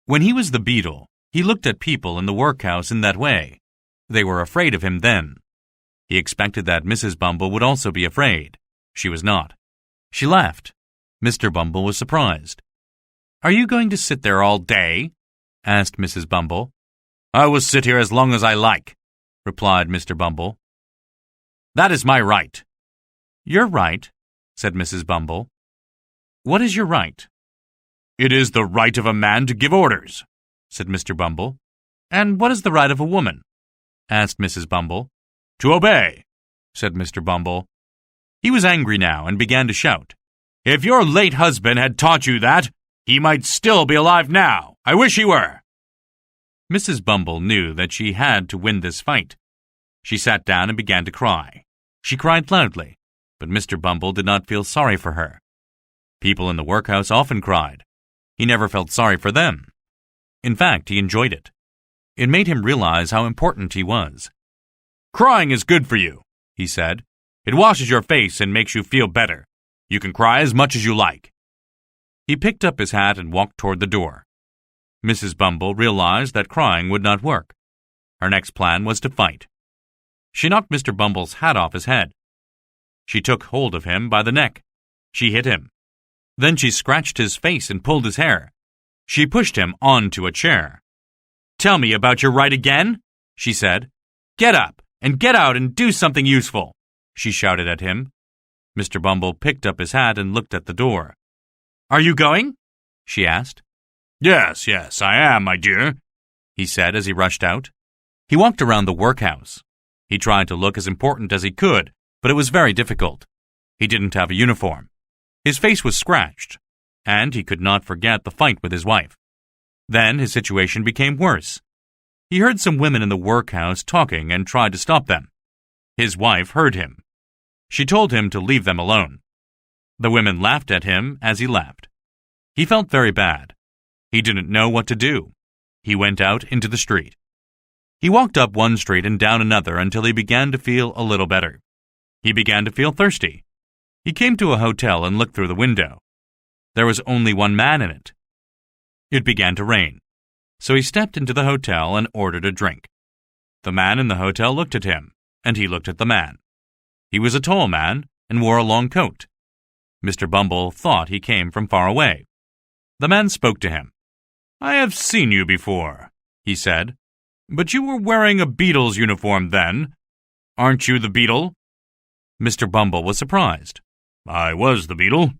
[SPEAKER 1] When he was the beadle, he looked at people in the workhouse in that way. They were afraid of him then. He expected that Mrs. Bumble would also be afraid. She was not. She laughed. Mr. Bumble was surprised. "Are you going to sit there all day?" asked Mrs. Bumble.
[SPEAKER 4] "I will sit here as long as I like," replied Mr. Bumble.
[SPEAKER 1] "That is my right." "Your right?" said Mrs. Bumble. "What is your right?"
[SPEAKER 4] "It is the right of a man to give orders," said Mr. Bumble.
[SPEAKER 1] "And what is the right of a woman?" asked Mrs. Bumble.
[SPEAKER 4] "To obey,"
[SPEAKER 1] said Mr. Bumble. He was angry now and began to shout.
[SPEAKER 4] "If your late husband had taught you that, he might still be alive now. I wish he were."
[SPEAKER 1] Mrs. Bumble knew that she had to win this fight. She sat down and began to cry. She cried loudly, but Mr. Bumble did not feel sorry for her. People in the workhouse often cried. He never felt sorry for them. In fact, he enjoyed it. It made him realize how important he was.
[SPEAKER 4] "Crying is good for you," he said. "It washes your face and makes you feel better. You can cry as much as you like."
[SPEAKER 1] He picked up his hat and walked toward the door. Mrs. Bumble realized that crying would not work. Her next plan was to fight. She knocked Mr. Bumble's hat off his head. She took hold of him by the neck. She hit him. Then she scratched his face and pulled his hair. She pushed him onto a chair. "Tell me about your right again," she said. "Get up and get out and do something useful," she shouted at him. Mr. Bumble picked up his hat and looked at the door. "Are you going?" she asked.
[SPEAKER 4] Yes, I am, my dear,"
[SPEAKER 1] he said as he rushed out. He walked around the workhouse. He tried to look as important as he could, but it was very difficult. He didn't have a uniform. His face was scratched, and he could not forget the fight with his wife. Then his situation became worse. He heard some women in the workhouse talking and tried to stop them. His wife heard him. She told him to leave them alone. The women laughed at him as he left. He felt very bad. He didn't know what to do. He went out into the street. He walked up one street and down another until he began to feel a little better. He began to feel thirsty. He came to a hotel and looked through the window. There was only one man in it. It began to rain, so he stepped into the hotel and ordered a drink. The man in the hotel looked at him, and he looked at the man. He was a tall man and wore a long coat. Mr. Bumble thought he came from far away. The man spoke to him.
[SPEAKER 4] "I have seen you before," he said, "but you were wearing a beadle's uniform then. Aren't you the beadle?"
[SPEAKER 1] Mr. Bumble was surprised.
[SPEAKER 4] "I was the beadle,"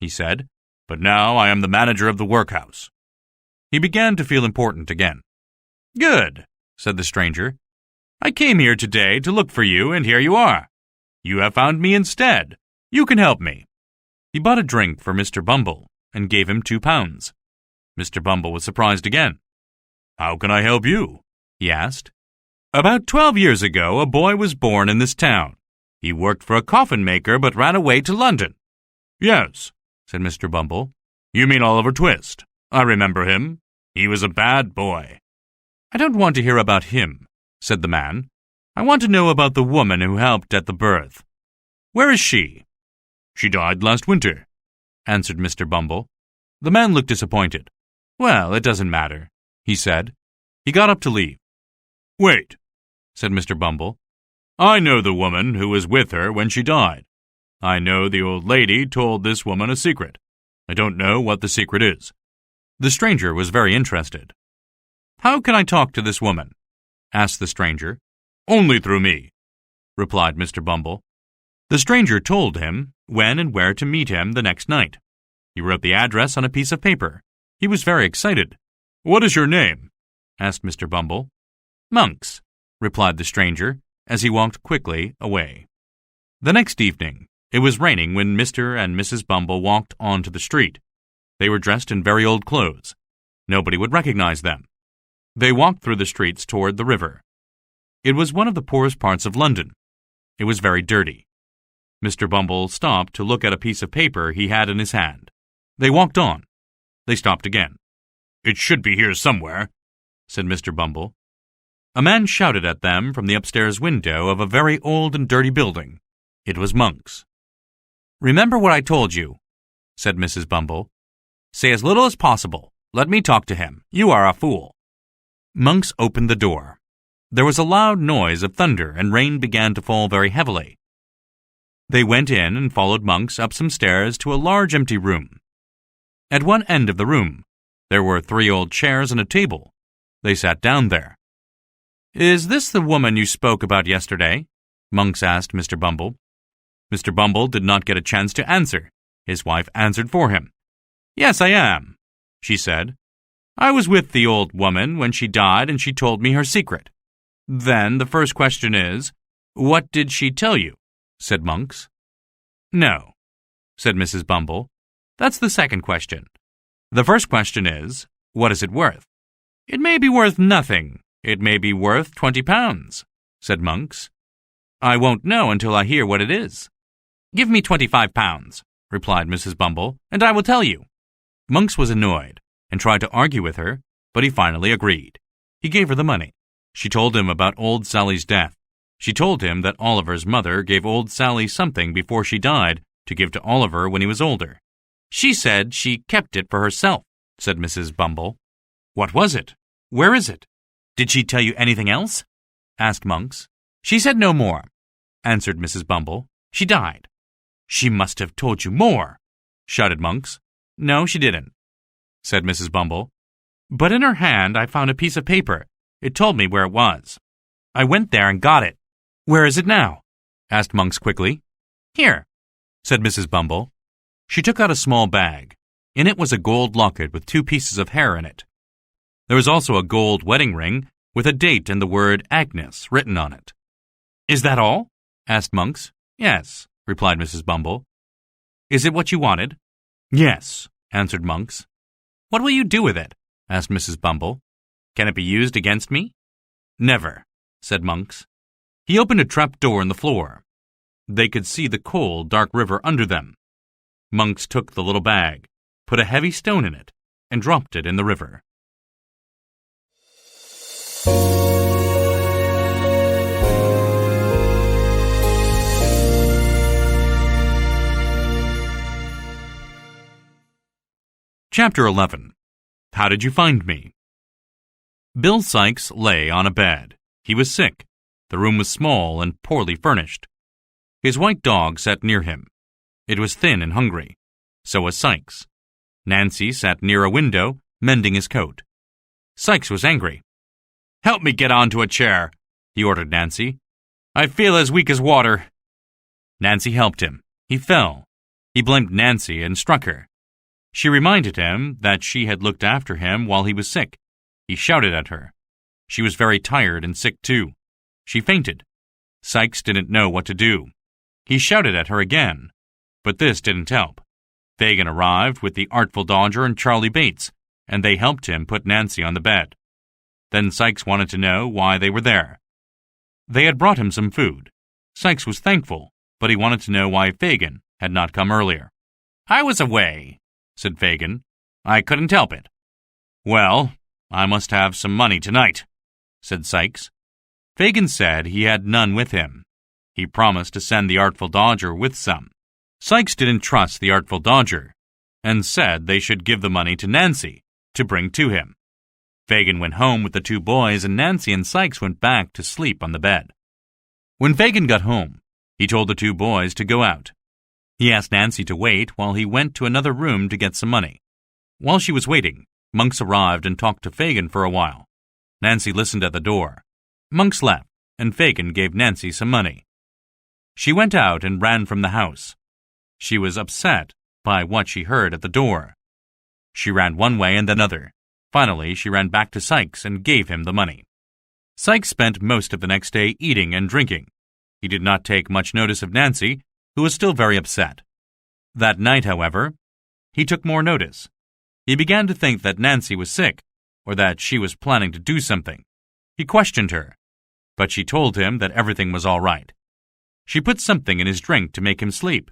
[SPEAKER 4] he said, "but now I am the manager of the workhouse."
[SPEAKER 1] He began to feel important again.
[SPEAKER 4] "Good," said the stranger. "I came here today to look for you, and here you are.
[SPEAKER 1] You have found me instead. You can help me." He bought a drink for Mr. Bumble and gave him £2. Mr. Bumble was surprised again. "How can I help you?" he asked. "About 12 years ago, a boy was born in this town. He worked for a coffin maker but ran away to London." "Yes," said Mr. Bumble. "You mean Oliver Twist. I remember him. He was a bad boy." "I don't want to hear about him," said the man. "I want to know about the woman who helped at the birth. Where is she?" "She died last winter," answered Mr. Bumble. The man looked disappointed. "Well, it doesn't matter," he said. He got up to leave. "Wait," said Mr. Bumble. "I know the woman who was with her when she died. I know the old lady told this woman a secret. I don't know what the secret is." The stranger was very interested. "How can I talk to this woman?" asked the stranger. "Only through me," replied Mr. Bumble. The stranger told him when and where to meet him the next night. He wrote the address on a piece of paper. He was very excited. "What is your name?" asked Mr. Bumble. "Monks," replied the stranger as he walked quickly away. The next evening, it was raining when Mr. and Mrs. Bumble walked onto the street. They were dressed in very old clothes. Nobody would recognize them. They walked through the streets toward the river. It was one of the poorest parts of London. It was very dirty. Mr. Bumble stopped to look at a piece of paper he had in his hand. They walked on. They stopped again. "It should be here somewhere," said Mr. Bumble. A man shouted at them from the upstairs window of a very old and dirty building. It was Monks. "Remember what I told you," said Mrs. Bumble. "Say as little as possible. Let me talk to him. You are a fool." Monks opened the door. There was a loud noise of thunder, and rain began to fall very heavily. They went in and followed Monks up some stairs to a large empty room. At one end of the room, there were 3 old chairs and a table. They sat down there. "Is this the woman you spoke about yesterday?" Monks asked Mr. Bumble. Mr. Bumble did not get a chance to answer. His wife answered for him. "Yes, I am," she said. "I was with the old woman when she died and she told me her secret." "Then the first question is, what did she tell you?" said Monks. "No," said Mrs. Bumble. "That's the second question. The first question is, what is it worth?" "It may be worth nothing. It may be worth £20, said Monks. "I won't know until I hear what it is." "Give me £25, replied Mrs. Bumble, "and I will tell you." Monks was annoyed and tried to argue with her, but he finally agreed. He gave her the money. She told him about old Sally's death. She told him that Oliver's mother gave old Sally something before she died to give to Oliver when he was older. "She said she kept it for herself," said Mrs. Bumble. "What was it? Where is it? Did she tell you anything else?" asked Monks. "She said no more," answered Mrs. Bumble. "She died." "She must have told you more," shouted Monks. "No, she didn't," said Mrs. Bumble. "But in her hand I found a piece of paper. It told me where it was. I went there and got it." "Where is it now?" asked Monks quickly. "Here," said Mrs. Bumble. She took out a small bag. In it was a gold locket with 2 pieces of hair in it. There was also a gold wedding ring with a date and the word Agnes written on it. "Is that all?" asked Monks. "Yes," replied Mrs. Bumble. "Is it what you wanted?" "Yes," answered Monks. "What will you do with it?" asked Mrs. Bumble. "Can it be used against me?" "Never," said Monks. He opened a trap door in the floor. They could see the cold, dark river under them. Monks took the little bag, put a heavy stone in it, and dropped it in the river. Chapter 11. How did you find me? Bill Sikes lay on a bed. He was sick. The room was small and poorly furnished. His white dog sat near him. It was thin and hungry. So was Sikes. Nancy sat near a window, mending his coat. Sikes was angry. "Help me get onto a chair," he ordered Nancy. "I feel as weak as water." Nancy helped him. He fell. He blamed Nancy and struck her. She reminded him that she had looked after him while he was sick. He shouted at her. She was very tired and sick too. She fainted. Sikes didn't know what to do. He shouted at her again, but this didn't help. Fagin arrived with the Artful Dodger and Charlie Bates, and they helped him put Nancy on the bed. Then Sikes wanted to know why they were there. They had brought him some food. Sikes was thankful, but he wanted to know why Fagin had not come earlier.
[SPEAKER 2] "I was away," said Fagin.
[SPEAKER 1] "I couldn't help it." "Well, I must have some money tonight," said Sikes. Fagin said he had none with him. He promised to send the Artful Dodger with some. Sikes didn't trust the Artful Dodger, and said they should give the money to Nancy to bring to him. Fagin went home with the two boys, and Nancy and Sikes went back to sleep on the bed. When Fagin got home, he told the two boys to go out. He asked Nancy to wait while he went to another room to get some money. While she was waiting, Monks arrived and talked to Fagin for a while. Nancy listened at the door. Monks left, and Fagin gave Nancy some money. She went out and ran from the house. She was upset by what she heard at the door. She ran one way and then another. Finally, she ran back to Sikes and gave him the money. Sikes spent most of the next day eating and drinking. He did not take much notice of Nancy, who was still very upset. That night, however, he took more notice. He began to think that Nancy was sick, or that she was planning to do something. He questioned her, but she told him that everything was all right. She put something in his drink to make him sleep.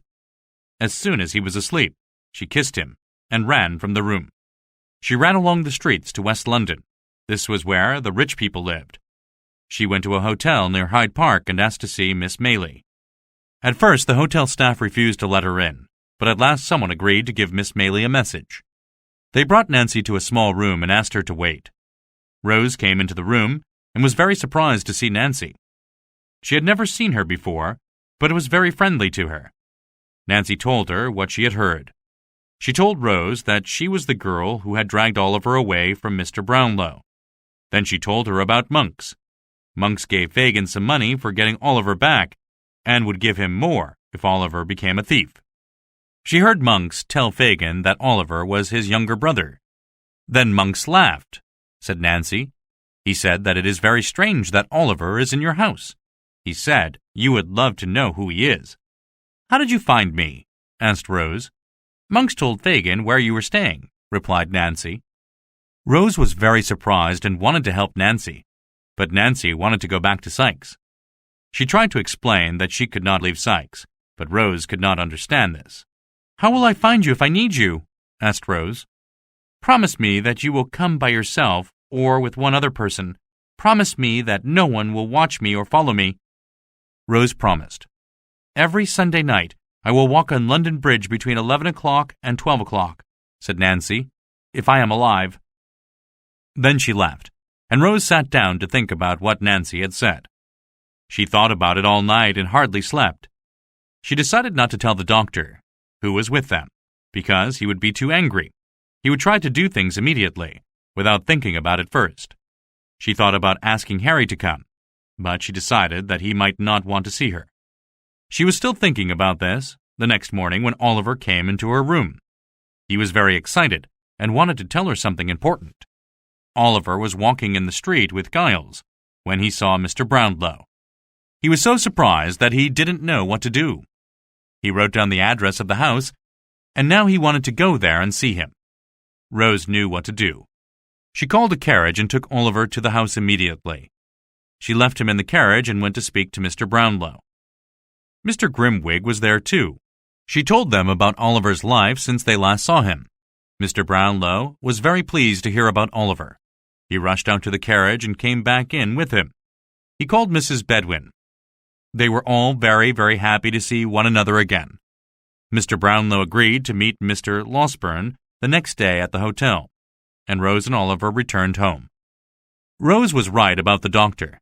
[SPEAKER 1] As soon as he was asleep, she kissed him and ran from the room. She ran along the streets to West London. This was where the rich people lived. She went to a hotel near Hyde Park and asked to see Miss Maylie. At first, the hotel staff refused to let her in, but at last someone agreed to give Miss Maylie a message. They brought Nancy to a small room and asked her to wait. Rose came into the room and was very surprised to see Nancy. She had never seen her before, but was very friendly to her. Nancy told her what she had heard. She told Rose that she was the girl who had dragged Oliver away from Mr. Brownlow. Then she told her about Monks. Monks gave Fagin some money for getting Oliver back, and would give him more if Oliver became a thief. She heard Monks tell Fagin that Oliver was his younger brother. "Then Monks laughed," said Nancy. "He said that it is very strange that Oliver is in your house. He said you would love to know who he is." "How did you find me?" asked Rose. "Monks told Fagin where you were staying," replied Nancy. Rose was very surprised and wanted to help Nancy, but Nancy wanted to go back to Sikes. She tried to explain that she could not leave Sikes, but Rose could not understand this. "How will I find you if I need you?" asked Rose. "Promise me that you will come by yourself or with one other person. Promise me that no one will watch me or follow me." Rose promised. "Every Sunday night, I will walk on London Bridge between 11 o'clock and 12 o'clock, said Nancy, "if I am alive." Then she left, and Rose sat down to think about what Nancy had said. She thought about it all night and hardly slept. She decided not to tell the doctor, who was with them, because he would be too angry. He would try to do things immediately, without thinking about it first. She thought about asking Harry to come, but she decided that he might not want to see her. She was still thinking about this the next morning when Oliver came into her room. He was very excited and wanted to tell her something important. Oliver was walking in the street with Giles when he saw Mr. Brownlow. He was so surprised that he didn't know what to do. He wrote down the address of the house, and now he wanted to go there and see him. Rose knew what to do. She called a carriage and took Oliver to the house immediately. She left him in the carriage and went to speak to Mr. Brownlow. Mr. Grimwig was there too. She told them about Oliver's life since they last saw him. Mr. Brownlow was very pleased to hear about Oliver. He rushed out to the carriage and came back in with him. He called Mrs. Bedwin. They were all very, very happy to see one another again. Mr. Brownlow agreed to meet Mr. Losberne the next day at the hotel, and Rose and Oliver returned home. Rose was right about the doctor.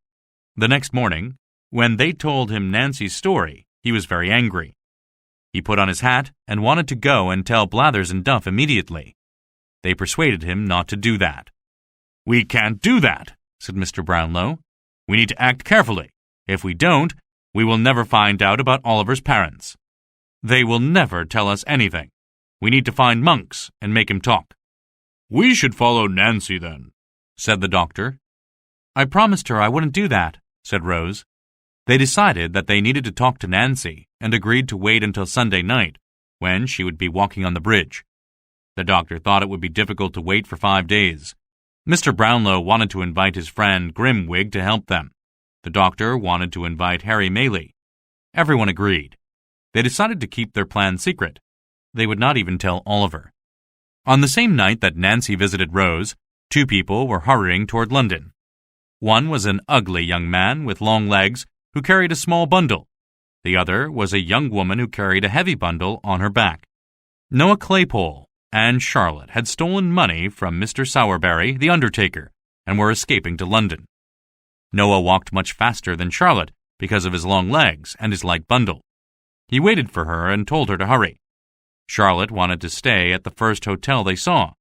[SPEAKER 1] The next morning, when they told him Nancy's story, he was very angry. He put on his hat and wanted to go and tell Blathers and Duff immediately. They persuaded him not to do that. "We can't do that," said Mr. Brownlow. "We need to act carefully. If we don't, we will never find out about Oliver's parents. They will never tell us anything. We need to find Monks and make him talk." "We should follow Nancy then," said the doctor. "I promised her I wouldn't do that," said Rose. They decided that they needed to talk to Nancy and agreed to wait until Sunday night, when she would be walking on the bridge. The doctor thought it would be difficult to wait for 5 days. Mr. Brownlow wanted to invite his friend Grimwig to help them. The doctor wanted to invite Harry Maylie. Everyone agreed. They decided to keep their plan secret. They would not even tell Oliver. On the same night that Nancy visited Rose, 2 people were hurrying toward London. One was an ugly young man with long legs who carried a small bundle. The other was a young woman who carried a heavy bundle on her back. Noah Claypole and Charlotte had stolen money from Mr. Sowerberry, the undertaker, and were escaping to London. Noah walked much faster than Charlotte because of his long legs and his light bundle. He waited for her and told her to hurry. Charlotte wanted to stay at the first hotel they saw.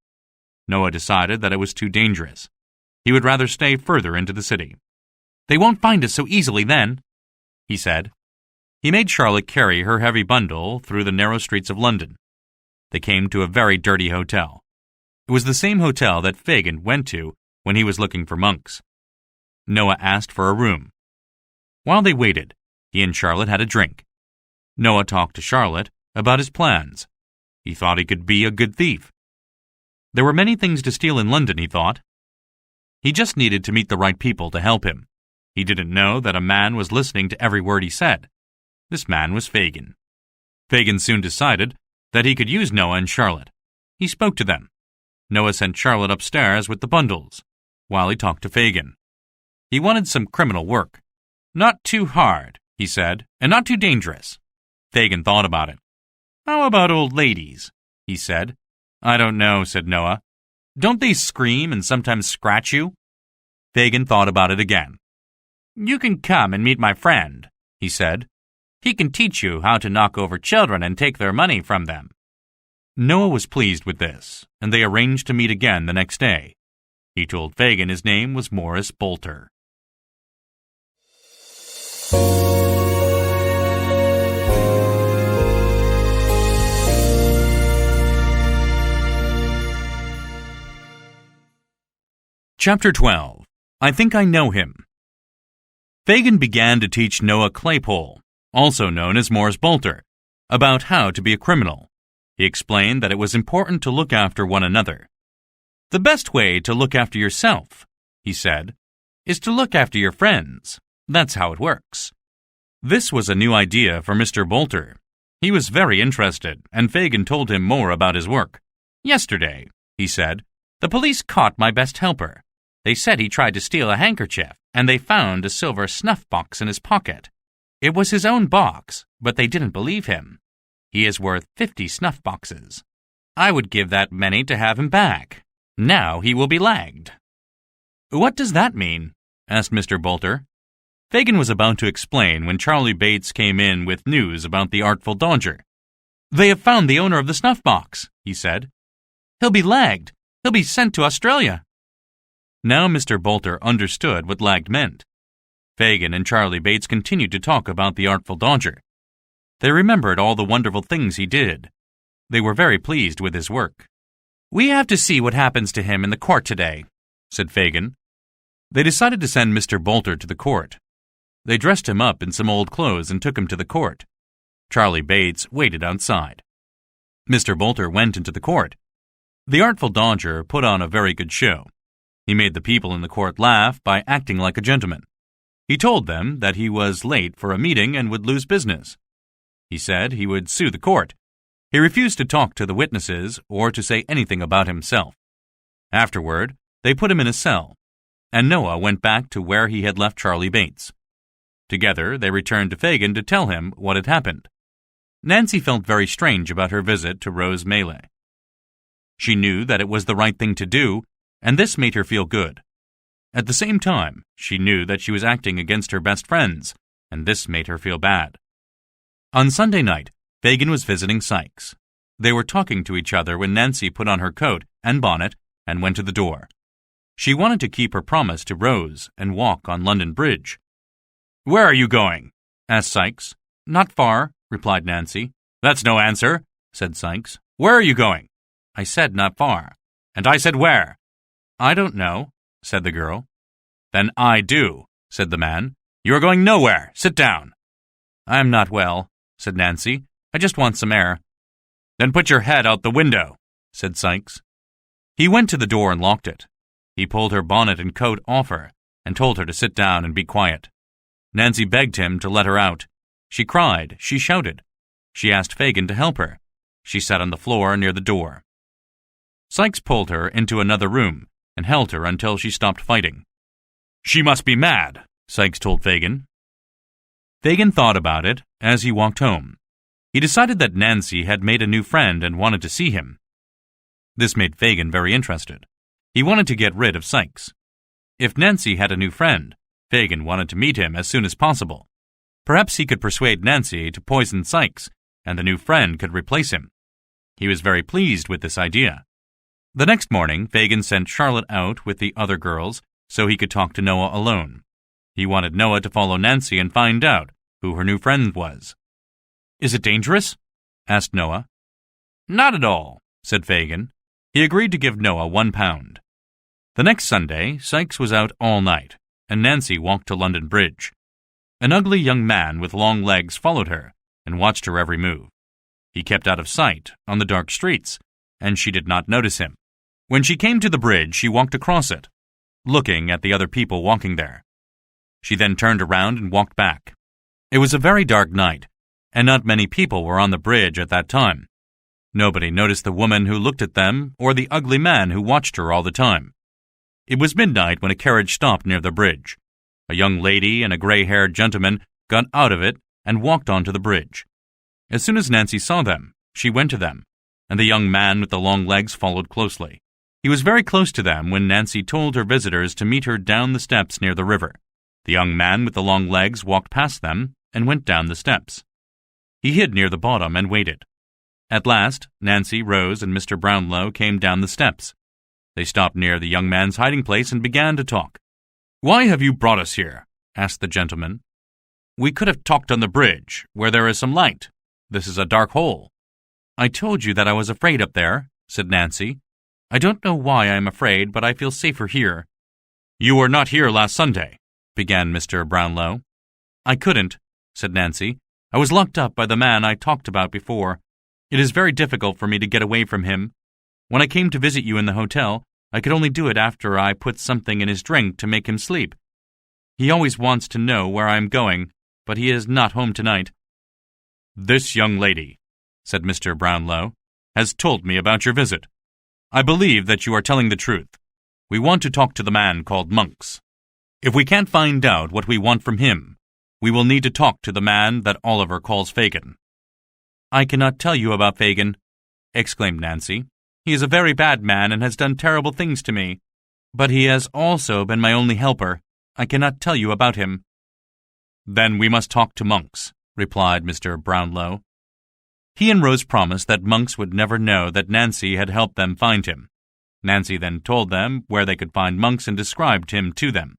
[SPEAKER 1] Noah decided that it was too dangerous. He would rather stay further into the city. "They won't find us so easily then," he said. He made Charlotte carry her heavy bundle through the narrow streets of London. They came to a very dirty hotel. It was the same hotel that Fagin went to when he was looking for monks. Noah asked for a room. While they waited, he and Charlotte had a drink. Noah talked to Charlotte about his plans. He thought he could be a good thief. There were many things to steal in London, he thought. He just needed to meet the right people to help him. He didn't know that a man was listening to every word he said. This man was Fagin. Fagin soon decided that he could use Noah and Charlotte. He spoke to them. Noah sent Charlotte upstairs with the bundles, while he talked to Fagin. He wanted some criminal work. "Not too hard," he said, "and not too dangerous." Fagin thought about it. "How about old ladies?" he said. "I don't know," said Noah. "Don't they scream and sometimes scratch you?" Fagin thought about it again. "You can come and meet my friend," he said. "He can teach you how to knock over children and take their money from them." Noah was pleased with this, and they arranged to meet again the next day. He told Fagin his name was Morris Bolter. Chapter 12. I Think I Know Him. Fagin began to teach Noah Claypole, also known as Morris Bolter, about how to be a criminal. He explained that it was important to look after one another. "The best way to look after yourself," he said, "is to look after your friends. That's how it works." This was a new idea for Mr. Bolter. He was very interested, and Fagin told him more about his work. "Yesterday," he said, "the police caught my best helper. They said he tried to steal a handkerchief, and they found a silver snuff box in his pocket. It was his own box, but they didn't believe him. He is worth 50 snuff boxes. I would give that many to have him back. Now he will be lagged." "What does that mean?" asked Mr. Bolter. Fagin was about to explain when Charlie Bates came in with news about the Artful Dodger. "They have found the owner of the snuff box," he said. "He'll be lagged. He'll be sent to Australia." Now Mr. Bolter understood what lagged meant. Fagin and Charlie Bates continued to talk about the Artful Dodger. They remembered all the wonderful things he did. They were very pleased with his work. "We have to see what happens to him in the court today," said Fagin. They decided to send Mr. Bolter to the court. They dressed him up in some old clothes and took him to the court. Charlie Bates waited outside. Mr. Bolter went into the court. The Artful Dodger put on a very good show. He made the people in the court laugh by acting like a gentleman. He told them that he was late for a meeting and would lose business. He said he would sue the court. He refused to talk to the witnesses or to say anything about himself. Afterward, they put him in a cell, and Noah went back to where he had left Charlie Bates. Together, they returned to Fagin to tell him what had happened. Nancy felt very strange about her visit to Rose Maylie. She knew that it was the right thing to do, and this made her feel good. At the same time, she knew that she was acting against her best friends, and this made her feel bad. On Sunday night, Fagin was visiting Sykes. They were talking to each other when Nancy put on her coat and bonnet and went to the door. She wanted to keep her promise to Rose and walk on London Bridge. "Where are you going?" asked Sykes. "Not far," replied Nancy. "That's no answer," said Sykes. "Where are you going?" "I said not far." "And I said where?" "I don't know," said the girl. "Then I do," said the man. You are going nowhere. Sit down.
[SPEAKER 3] I am not well, said Nancy. I just want some air.
[SPEAKER 1] Then put your head out the window, said Sikes.
[SPEAKER 3] He went to the door and locked it. He pulled her bonnet and coat off her and told her to sit down and be quiet. Nancy begged him to let her out. She cried. She shouted. She asked Fagin to help her. She sat on the floor near the door. Sikes pulled her into another room and held her until she stopped fighting.
[SPEAKER 1] She must be mad, Sikes told Fagin.
[SPEAKER 3] Fagin thought about it as he walked home. He decided that Nancy had made a new friend and wanted to see him. This made Fagin very interested. He wanted to get rid of Sikes. If Nancy had a new friend, Fagin wanted to meet him as soon as possible. Perhaps he could persuade Nancy to poison Sikes, and the new friend could replace him. He was very pleased with this idea. The next morning, Fagin sent Charlotte out with the other girls so he could talk to Noah alone. He wanted Noah to follow Nancy and find out who her new friend was.
[SPEAKER 1] Is it dangerous?
[SPEAKER 3] asked Noah.
[SPEAKER 1] Not at all,
[SPEAKER 3] said Fagin. He agreed to give Noah £1. The next Sunday, Sikes was out all night, and Nancy walked to London Bridge. An ugly young man with long legs followed her and watched her every move. He kept out of sight on the dark streets, and she did not notice him. When she came to the bridge, she walked across it, looking at the other people walking there. She then turned around and walked back. It was a very dark night, and not many people were on the bridge at that time. Nobody noticed the woman who looked at them or the ugly man who watched her all the time. It was midnight when a carriage stopped near the bridge. A young lady and a gray-haired gentleman got out of it and walked onto the bridge. As soon as Nancy saw them, she went to them, and the young man with the long legs followed closely. He was very close to them when Nancy told her visitors to meet her down the steps near the river. The young man with the long legs walked past them and went down the steps. He hid near the bottom and waited. At last, Nancy, Rose, and Mr. Brownlow came down the steps. They stopped near the young man's hiding place and began to talk.
[SPEAKER 1] "Why have you brought us here?" asked the gentleman.
[SPEAKER 3] "We could have talked on the bridge, where there is some light. This is a dark hole." "I told you that I was afraid up there," said Nancy. "I don't know why I am afraid, but I feel safer here."
[SPEAKER 1] "You were not here last Sunday,"
[SPEAKER 3] began Mr. Brownlow. "I couldn't," said Nancy. "I was locked up by the man I talked about before. It is very difficult for me to get away from him. When I came to visit you in the hotel, I could only do it after I put something in his drink to make him sleep. He always wants to know where I am going, but he is not home tonight."
[SPEAKER 1] "This young lady," said Mr. Brownlow, "has told me about your visit. I believe that you are telling the truth. We want to talk to the man called Monks. If we can't find out what we want from him, we will need to talk to the man that Oliver calls Fagin."
[SPEAKER 3] "I cannot tell you about Fagin," exclaimed Nancy. "He is a very bad man and has done terrible things to me. But he has also been my only helper. I cannot tell you about him."
[SPEAKER 1] "Then we must talk to Monks," replied Mr. Brownlow.
[SPEAKER 3] He and Rose promised that Monks would never know that Nancy had helped them find him. Nancy then told them where they could find Monks and described him to them.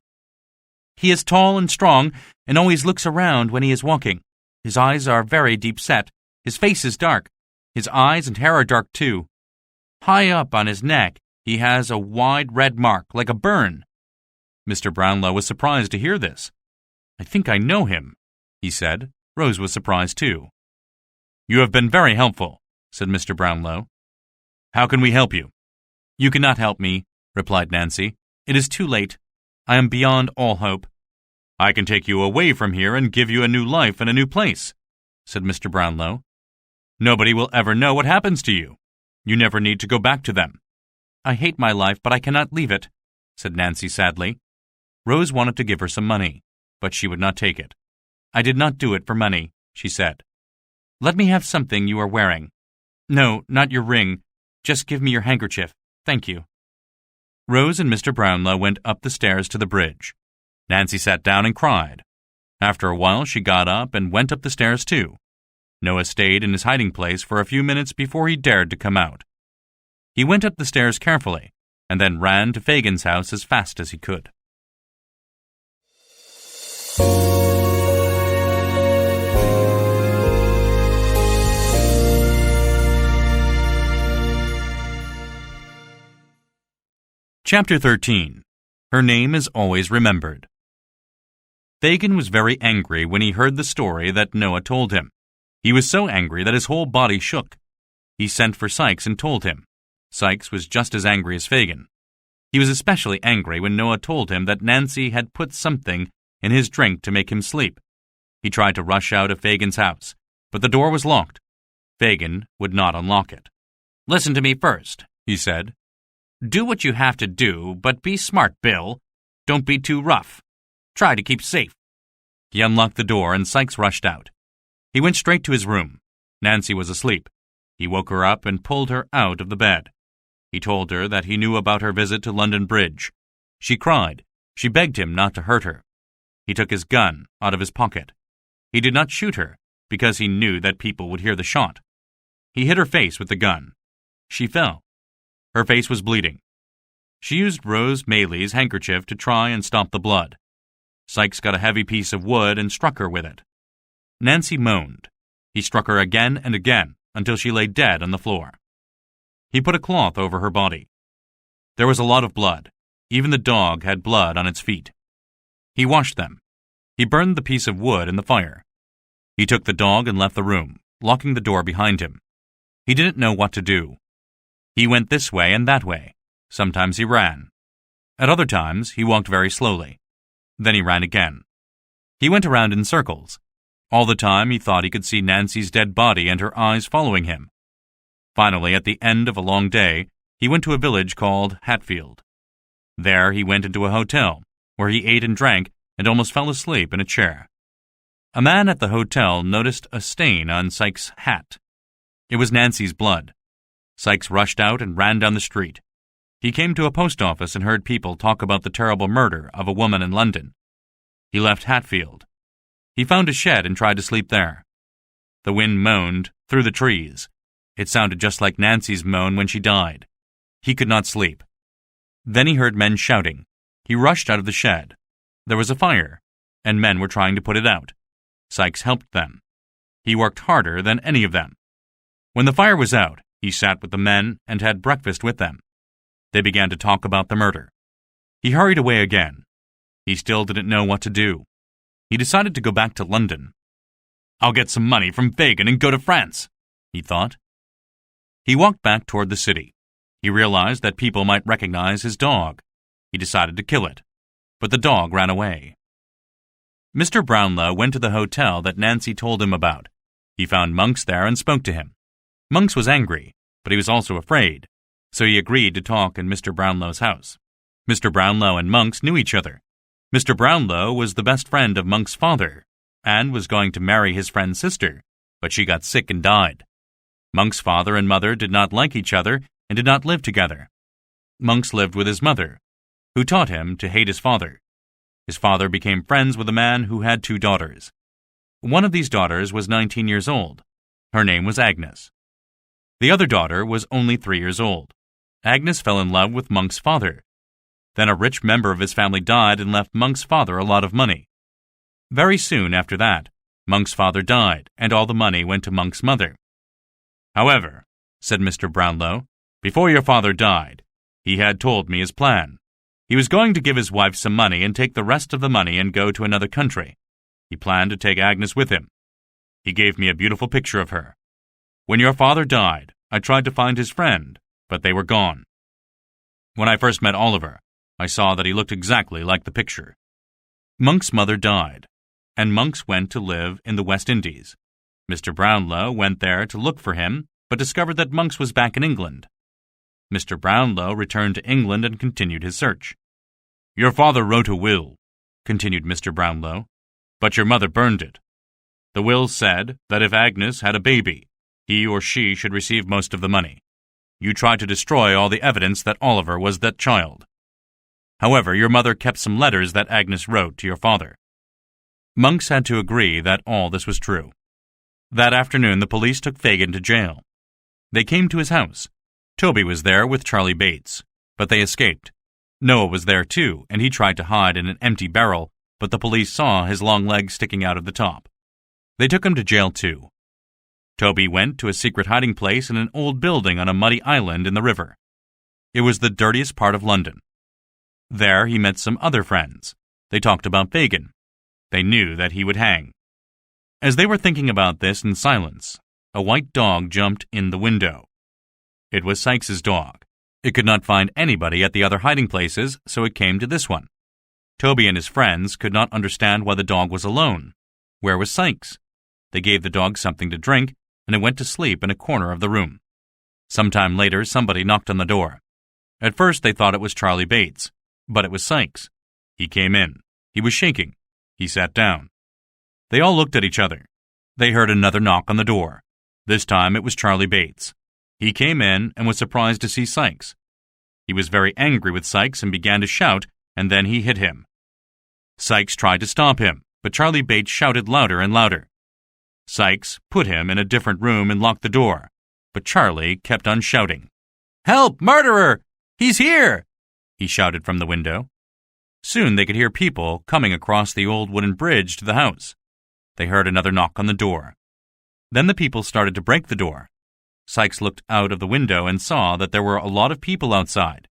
[SPEAKER 3] "He is tall and strong and always looks around when he is walking. His eyes are very deep set. His face is dark. His eyes and hair are dark too. High up on his neck, he has a wide red mark like a burn." Mr. Brownlow was surprised to hear this. "I think I know him," he said. Rose was surprised too.
[SPEAKER 1] "You have been very helpful," said Mr. Brownlow. "How can we help you?"
[SPEAKER 3] "You cannot help me," replied Nancy. "It is too late. I am beyond all hope."
[SPEAKER 1] "I can take you away from here and give you a new life in a new place," said Mr. Brownlow. "Nobody will ever know what happens to you. You never need to go back to them."
[SPEAKER 3] "I hate my life, but I cannot leave it," said Nancy sadly. Rose wanted to give her some money, but she would not take it. "I did not do it for money," she said. "Let me have something you are wearing." "No, not your ring. Just give me your handkerchief. Thank you." Rose and Mr. Brownlow went up the stairs to the bridge. Nancy sat down and cried. After a while she got up and went up the stairs too. Noah stayed in his hiding place for a few minutes before he dared to come out. He went up the stairs carefully, and then ran to Fagin's house as fast as he could. Chapter 13. Her Name is Always Remembered.
[SPEAKER 1] Fagin was very angry when he heard the story that Noah told him. He was so angry that his whole body shook. He sent for Sykes and told him. Sykes was just as angry as Fagin. He was especially angry when Noah told him that Nancy had put something in his drink to make him sleep. He tried to rush out of Fagin's house, but the door was locked. Fagin would not unlock it.
[SPEAKER 3] "Listen to me first,"
[SPEAKER 1] he said.
[SPEAKER 3] "Do what you have to do, but be smart, Bill. Don't be too rough. Try to keep safe."
[SPEAKER 1] He unlocked the door and Sykes rushed out. He went straight to his room. Nancy was asleep. He woke her up and pulled her out of the bed. He told her that he knew about her visit to London Bridge. She cried. She begged him not to hurt her. He took his gun out of his pocket. He did not shoot her because he knew that people would hear the shot. He hit her face with the gun. She fell. Her face was bleeding. She used Rose Maylie's handkerchief to try and stop the blood. Sykes got a heavy piece of wood and struck her with it. Nancy moaned. He struck her again and again until she lay dead on the floor. He put a cloth over her body. There was a lot of blood. Even the dog had blood on its feet. He washed them. He burned the piece of wood in the fire. He took the dog and left the room, locking the door behind him. He didn't know what to do. He went this way and that way. Sometimes he ran. At other times, he walked very slowly. Then he ran again. He went around in circles. All the time he thought he could see Nancy's dead body and her eyes following him. Finally, at the end of a long day, he went to a village called Hatfield. There he went into a hotel, where he ate and drank and almost fell asleep in a chair. A man at the hotel noticed a stain on Sykes' hat. It was Nancy's blood. Sykes rushed out and ran down the street. He came to a post office and heard people talk about the terrible murder of a woman in London. He left Hatfield. He found a shed and tried to sleep there. The wind moaned through the trees. It sounded just like Nancy's moan when she died. He could not sleep. Then he heard men shouting. He rushed out of the shed. There was a fire, and men were trying to put it out. Sykes helped them. He worked harder than any of them. When the fire was out, he sat with the men and had breakfast with them. They began to talk about the murder. He hurried away again. He still didn't know what to do. He decided to go back to London. "I'll get some money from Fagin and go to France," he thought. He walked back toward the city. He realized that people might recognize his dog. He decided to kill it, but the dog ran away. Mr. Brownlow went to the hotel that Nancy told him about. He found Monks there and spoke to him. Monks was angry, but he was also afraid, so he agreed to talk in Mr. Brownlow's house. Mr. Brownlow and Monks knew each other. Mr. Brownlow was the best friend of Monk's father, and was going to marry his friend's sister, but she got sick and died. Monk's father and mother did not like each other and did not live together. Monks lived with his mother, who taught him to hate his father. His father became friends with a man who had 2 daughters. One of these daughters was 19 years old. Her name was Agnes. The other daughter was only 3 years old. Agnes fell in love with Monk's father. Then a rich member of his family died and left Monk's father a lot of money. Very soon after that, Monk's father died, and all the money went to Monk's mother. "However," said Mr. Brownlow, "before your father died, he had told me his plan. He was going to give his wife some money and take the rest of the money and go to another country. He planned to take Agnes with him. He gave me a beautiful picture of her. When your father died, I tried to find his friend, but they were gone. When I first met Oliver, I saw that he looked exactly like the picture." Monk's mother died, and Monks went to live in the West Indies. Mr. Brownlow went there to look for him, but discovered that Monks was back in England. Mr. Brownlow returned to England and continued his search. "Your father wrote a will," continued Mr. Brownlow, "but your mother burned it. The will said that if Agnes had a baby, he or she should receive most of the money. You tried to destroy all the evidence that Oliver was that child. However, your mother kept some letters that Agnes wrote to your father." Monks had to agree that all this was true. That afternoon, the police took Fagin to jail. They came to his house. Toby was there with Charlie Bates, but they escaped. Noah was there too, and he tried to hide in an empty barrel, but the police saw his long legs sticking out of the top. They took him to jail too. Toby went to a secret hiding place in an old building on a muddy island in the river. It was the dirtiest part of London. There he met some other friends. They talked about Fagin. They knew that he would hang. As they were thinking about this in silence, a white dog jumped in the window. It was Sykes's dog. It could not find anybody at the other hiding places, so it came to this one. Toby and his friends could not understand why the dog was alone. Where was Sykes? They gave the dog something to drink, and it went to sleep in a corner of the room. Some time later, somebody knocked on the door. At first, they thought it was Charlie Bates, but it was Sykes. He came in. He was shaking. He sat down. They all looked at each other. They heard another knock on the door. This time, it was Charlie Bates. He came in and was surprised to see Sykes. He was very angry with Sykes and began to shout, and then he hit him. Sykes tried to stop him, but Charlie Bates shouted louder and louder. Sykes put him in a different room and locked the door, but Charlie kept on shouting. "Help! Murderer! He's here!" he shouted from the window. Soon they could hear people coming across the old wooden bridge to the house. They heard another knock on the door. Then the people started to break the door. Sykes looked out of the window and saw that there were a lot of people outside.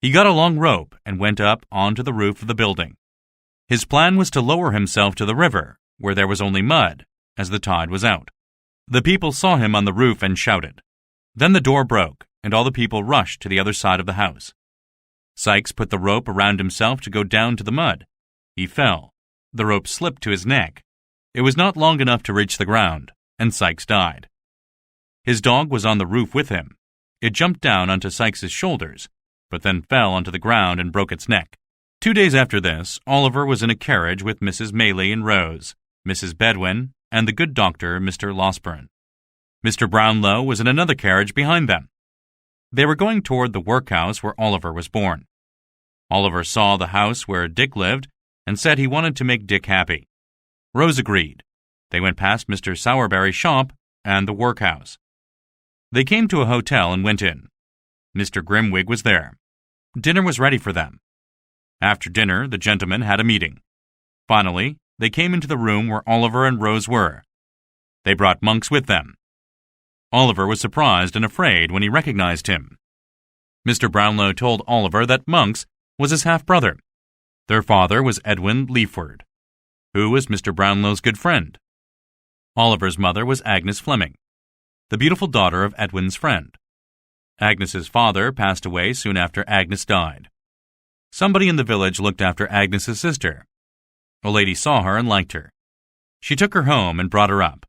[SPEAKER 1] He got a long rope and went up onto the roof of the building. His plan was to lower himself to the river, where there was only mud, as the tide was out. The people saw him on the roof and shouted. Then the door broke, and all the people rushed to the other side of the house. Sykes put the rope around himself to go down to the mud. He fell. The rope slipped to his neck. It was not long enough to reach the ground, and Sykes died. His dog was on the roof with him. It jumped down onto Sykes's shoulders, but then fell onto the ground and broke its neck. 2 days after this, Oliver was in a carriage with Mrs. Maylie and Rose, Mrs. Bedwin, and the good doctor, Mr. Losberne. Mr. Brownlow was in another carriage behind them. They were going toward the workhouse where Oliver was born. Oliver saw the house where Dick lived and said he wanted to make Dick happy. Rose agreed. They went past Mr. Sowerberry's shop and the workhouse. They came to a hotel and went in. Mr. Grimwig was there. Dinner was ready for them. After dinner, the gentlemen had a meeting. Finally, they came into the room where Oliver and Rose were. They brought Monks with them. Oliver was surprised and afraid when he recognized him. Mr. Brownlow told Oliver that Monks was his half-brother. Their father was Edwin Leaford, who was Mr. Brownlow's good friend. Oliver's mother was Agnes Fleming, the beautiful daughter of Edwin's friend. Agnes's father passed away soon after Agnes died. Somebody in the village looked after Agnes's sister. A lady saw her and liked her. She took her home and brought her up.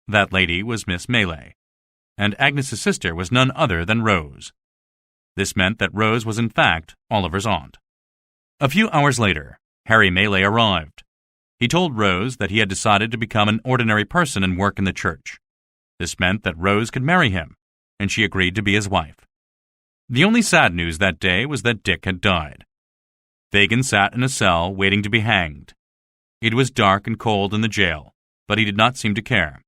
[SPEAKER 1] That lady was Miss Maylie, and Agnes's sister was none other than Rose. This meant that Rose was in fact Oliver's aunt. A few hours later, Harry Maylie arrived. He told Rose that he had decided to become an ordinary person and work in the church. This meant that Rose could marry him, and she agreed to be his wife. The only sad news that day was that Dick had died. Fagin sat in a cell waiting to be hanged. It was dark and cold in the jail, but he did not seem to care.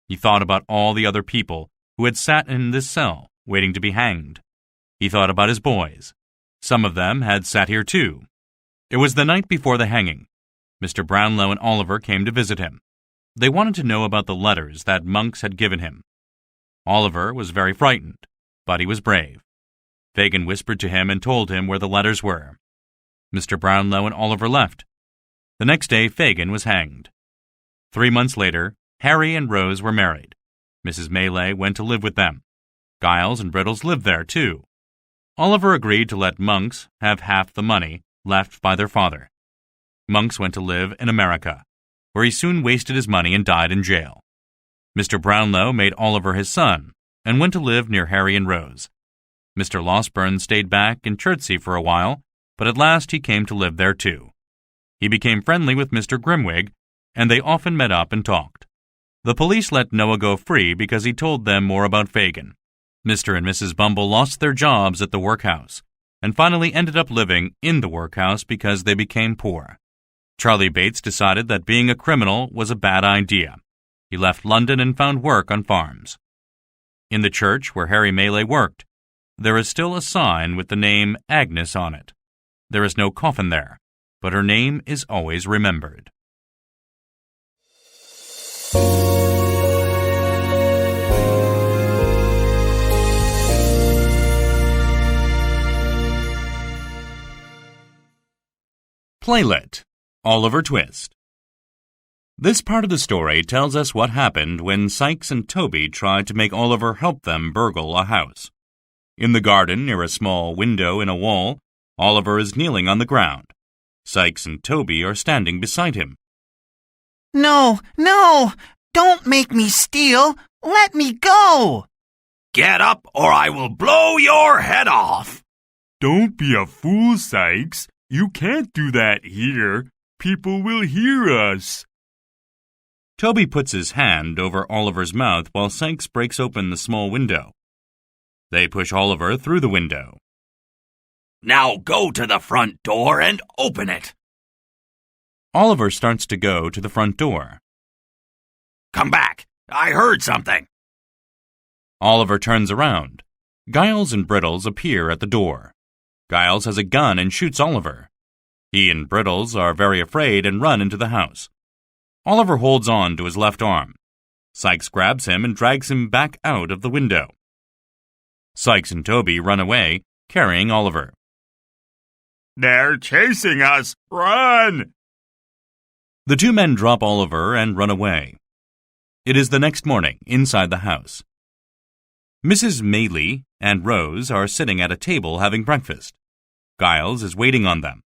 [SPEAKER 1] He thought about all the other people who had sat in this cell waiting to be hanged. He thought about his boys. Some of them had sat here too. It was the night before the hanging. Mr. Brownlow and Oliver came to visit him. They wanted to know about the letters that Monks had given him. Oliver was very frightened, but he was brave. Fagin whispered to him and told him where the letters were. Mr. Brownlow and Oliver left. The next day, Fagin was hanged. 3 months later, Harry and Rose were married. Mrs. Maylie went to live with them. Giles and Brittles lived there, too. Oliver agreed to let Monks have half the money left by their father. Monks went to live in America, where he soon wasted his money and died in jail. Mr. Brownlow made Oliver his son and went to live near Harry and Rose. Mr. Losberne stayed back in Chertsey for a while, but at last he came to live there too. He became friendly with Mr. Grimwig, and they often met up and talked. The police let Noah go free because he told them more about Fagin. Mr. and Mrs. Bumble lost their jobs at the workhouse, and finally ended up living in the workhouse because they became poor. Charlie Bates decided that being a criminal was a bad idea. He left London and found work on farms. In the church where Harry Maylie worked, there is still a sign with the name Agnes on it. There is no coffin there, but her name is always remembered. Playlet, Oliver Twist. This part of the story tells us what happened when Sykes and Toby tried to make Oliver help them burgle a house. In the garden, near a small window in a wall, Oliver is kneeling on the ground. Sykes and Toby are standing beside him.
[SPEAKER 5] No, no! Don't make me steal! Let me go!
[SPEAKER 2] Get up or I will blow your head off!
[SPEAKER 4] Don't be a fool, Sykes. You can't do that here. People will hear us.
[SPEAKER 1] Toby puts his hand over Oliver's mouth while Sykes breaks open the small window. They push Oliver through the window.
[SPEAKER 2] Now go to the front door and open it.
[SPEAKER 1] Oliver starts to go to the front door.
[SPEAKER 2] Come back. I heard something.
[SPEAKER 1] Oliver turns around. Giles and Brittles appear at the door. Giles has a gun and shoots Oliver. He and Brittles are very afraid and run into the house. Oliver holds on to his left arm. Sykes grabs him and drags him back out of the window. Sykes and Toby run away, carrying Oliver.
[SPEAKER 4] They're chasing us! Run!
[SPEAKER 1] The two men drop Oliver and run away. It is the next morning, inside the house. Mrs. Maylie and Rose are sitting at a table having breakfast. Giles is waiting on them.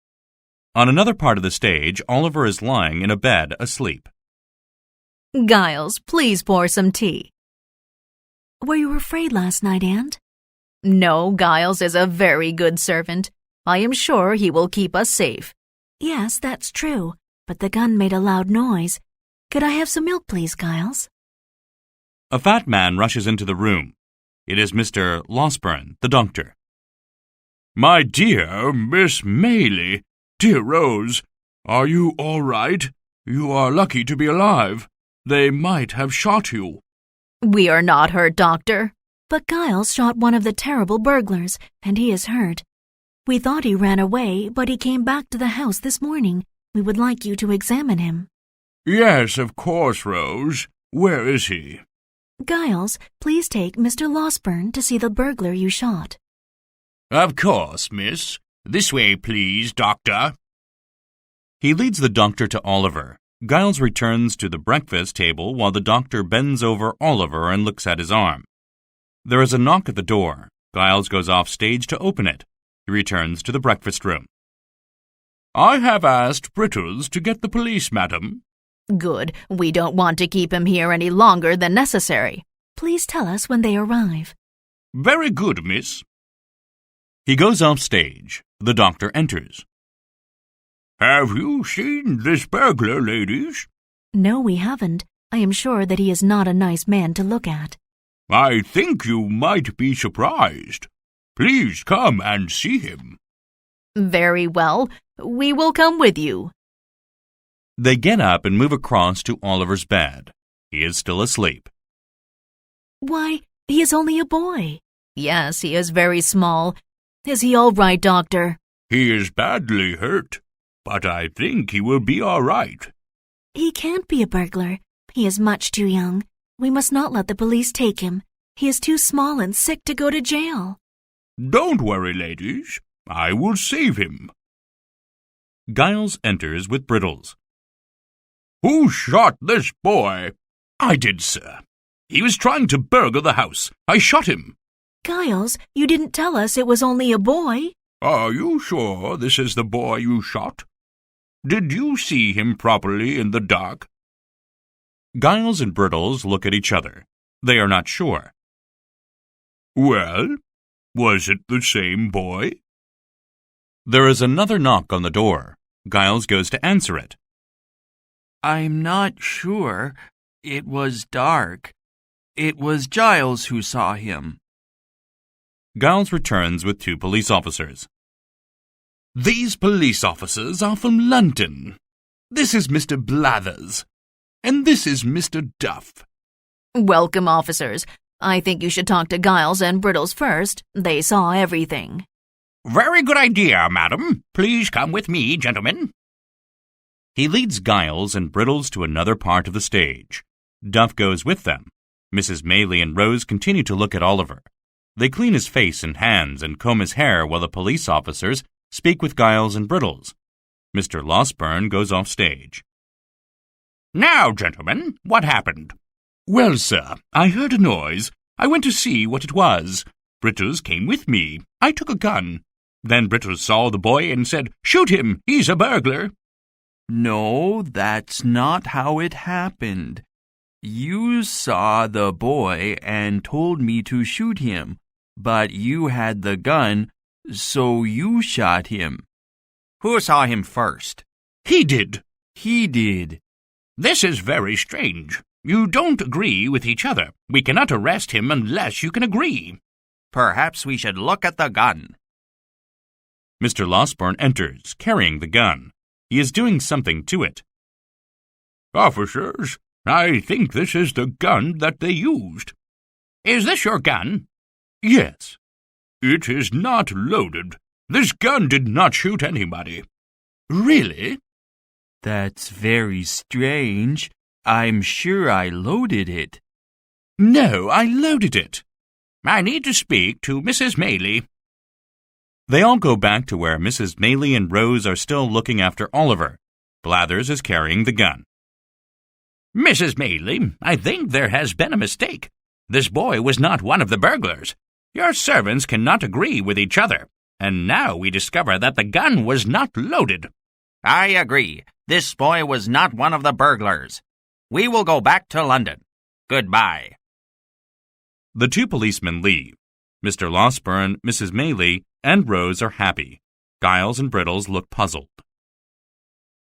[SPEAKER 1] On another part of the stage, Oliver is lying in a bed asleep.
[SPEAKER 6] Giles, please pour some tea.
[SPEAKER 7] Were you afraid last night, Aunt?
[SPEAKER 6] No, Giles is a very good servant. I am sure he will keep us safe.
[SPEAKER 7] Yes, that's true, but the gun made a loud noise. Could I have some milk, please, Giles?
[SPEAKER 1] A fat man rushes into the room. It is Mr. Losberne, the doctor.
[SPEAKER 4] My dear Miss Maylie, dear Rose, are you all right? You are lucky to be alive. They might have shot you.
[SPEAKER 6] We are not hurt, Doctor.
[SPEAKER 7] But Giles shot one of the terrible burglars, and he is hurt. We thought he ran away, but he came back to the house this morning. We would like you to examine him.
[SPEAKER 4] Yes, of course, Rose. Where is he?
[SPEAKER 7] Giles, please take Mr. Losberne to see the burglar you shot.
[SPEAKER 2] Of course, miss. This way, please, doctor.
[SPEAKER 1] He leads the doctor to Oliver. Giles returns to the breakfast table while the doctor bends over Oliver and looks at his arm. There is a knock at the door. Giles goes off stage to open it. He returns to the breakfast room.
[SPEAKER 4] I have asked Brittles to get the police, madam.
[SPEAKER 6] Good. We don't want to keep him here any longer than necessary.
[SPEAKER 7] Please tell us when they arrive.
[SPEAKER 4] Very good, miss.
[SPEAKER 1] He goes off stage. The doctor enters.
[SPEAKER 4] Have you seen this burglar, ladies?
[SPEAKER 7] No, we haven't. I am sure that he is not a nice man to look at.
[SPEAKER 4] I think you might be surprised. Please come and see him.
[SPEAKER 6] Very well. We will come with you.
[SPEAKER 1] They get up and move across to Oliver's bed. He is still asleep.
[SPEAKER 7] Why, he is only a boy.
[SPEAKER 6] Yes, he is very small. Is he all right, Doctor?
[SPEAKER 4] He is badly hurt, but I think he will be all right.
[SPEAKER 7] He can't be a burglar. He is much too young. We must not let the police take him. He is too small and sick to go to jail.
[SPEAKER 4] Don't worry, ladies. I will save him.
[SPEAKER 1] Giles enters with Brittles.
[SPEAKER 4] Who shot this boy?
[SPEAKER 2] I did, sir. He was trying to burgle the house. I shot him.
[SPEAKER 7] Giles, you didn't tell us it was only a boy.
[SPEAKER 4] Are you sure this is the boy you shot? Did you see him properly in the dark?
[SPEAKER 1] Giles and Brittles look at each other. They are not sure.
[SPEAKER 4] Well, was it the same boy?
[SPEAKER 1] There is another knock on the door. Giles goes to answer it.
[SPEAKER 8] I'm not sure. It was dark. It was Giles who saw him.
[SPEAKER 1] Giles returns with two police officers.
[SPEAKER 2] These police officers are from London. This is Mr. Blathers, and this is Mr. Duff.
[SPEAKER 6] Welcome, officers. I think you should talk to Giles and Brittles first. They saw everything.
[SPEAKER 2] Very good idea, madam. Please come with me, gentlemen.
[SPEAKER 1] He leads Giles and Brittles to another part of the stage. Duff goes with them. Mrs. Maylie and Rose continue to look at Oliver. They clean his face and hands and comb his hair while the police officers speak with Giles and Brittles. Mr. Losberne goes off stage.
[SPEAKER 2] Now, gentlemen, what happened?
[SPEAKER 1] Well, sir, I heard a noise. I went to see what it was. Brittles came with me. I took a gun. Then Brittles saw the boy and said, "Shoot him, he's a burglar."
[SPEAKER 8] No, that's not how it happened. You saw the boy and told me to shoot him, but you had the gun, so you shot him.
[SPEAKER 2] Who saw him first?
[SPEAKER 1] He did.
[SPEAKER 8] He did.
[SPEAKER 2] This is very strange. You don't agree with each other. We cannot arrest him unless you can agree. Perhaps we should look at the gun.
[SPEAKER 1] Mr. Losberne enters, carrying the gun. He is doing something to it.
[SPEAKER 4] Officers, I think this is the gun that they used.
[SPEAKER 2] Is this your gun?
[SPEAKER 1] Yes.
[SPEAKER 4] It is not loaded. This gun did not shoot anybody.
[SPEAKER 1] Really?
[SPEAKER 8] That's very strange. I'm sure I loaded it.
[SPEAKER 1] No, I loaded it.
[SPEAKER 2] I need to speak to Mrs. Maylie.
[SPEAKER 1] They all go back to where Mrs. Maylie and Rose are still looking after Oliver. Blathers is carrying the gun.
[SPEAKER 2] Mrs. Maylie, I think there has been a mistake. This boy was not one of the burglars. Your servants cannot agree with each other, and now we discover that the gun was not loaded. I agree. This boy was not one of the burglars. We will go back to London. Goodbye.
[SPEAKER 1] The two policemen leave. Mr. Losberne, Mrs. Maylie, and Rose are happy. Giles and Brittles look puzzled.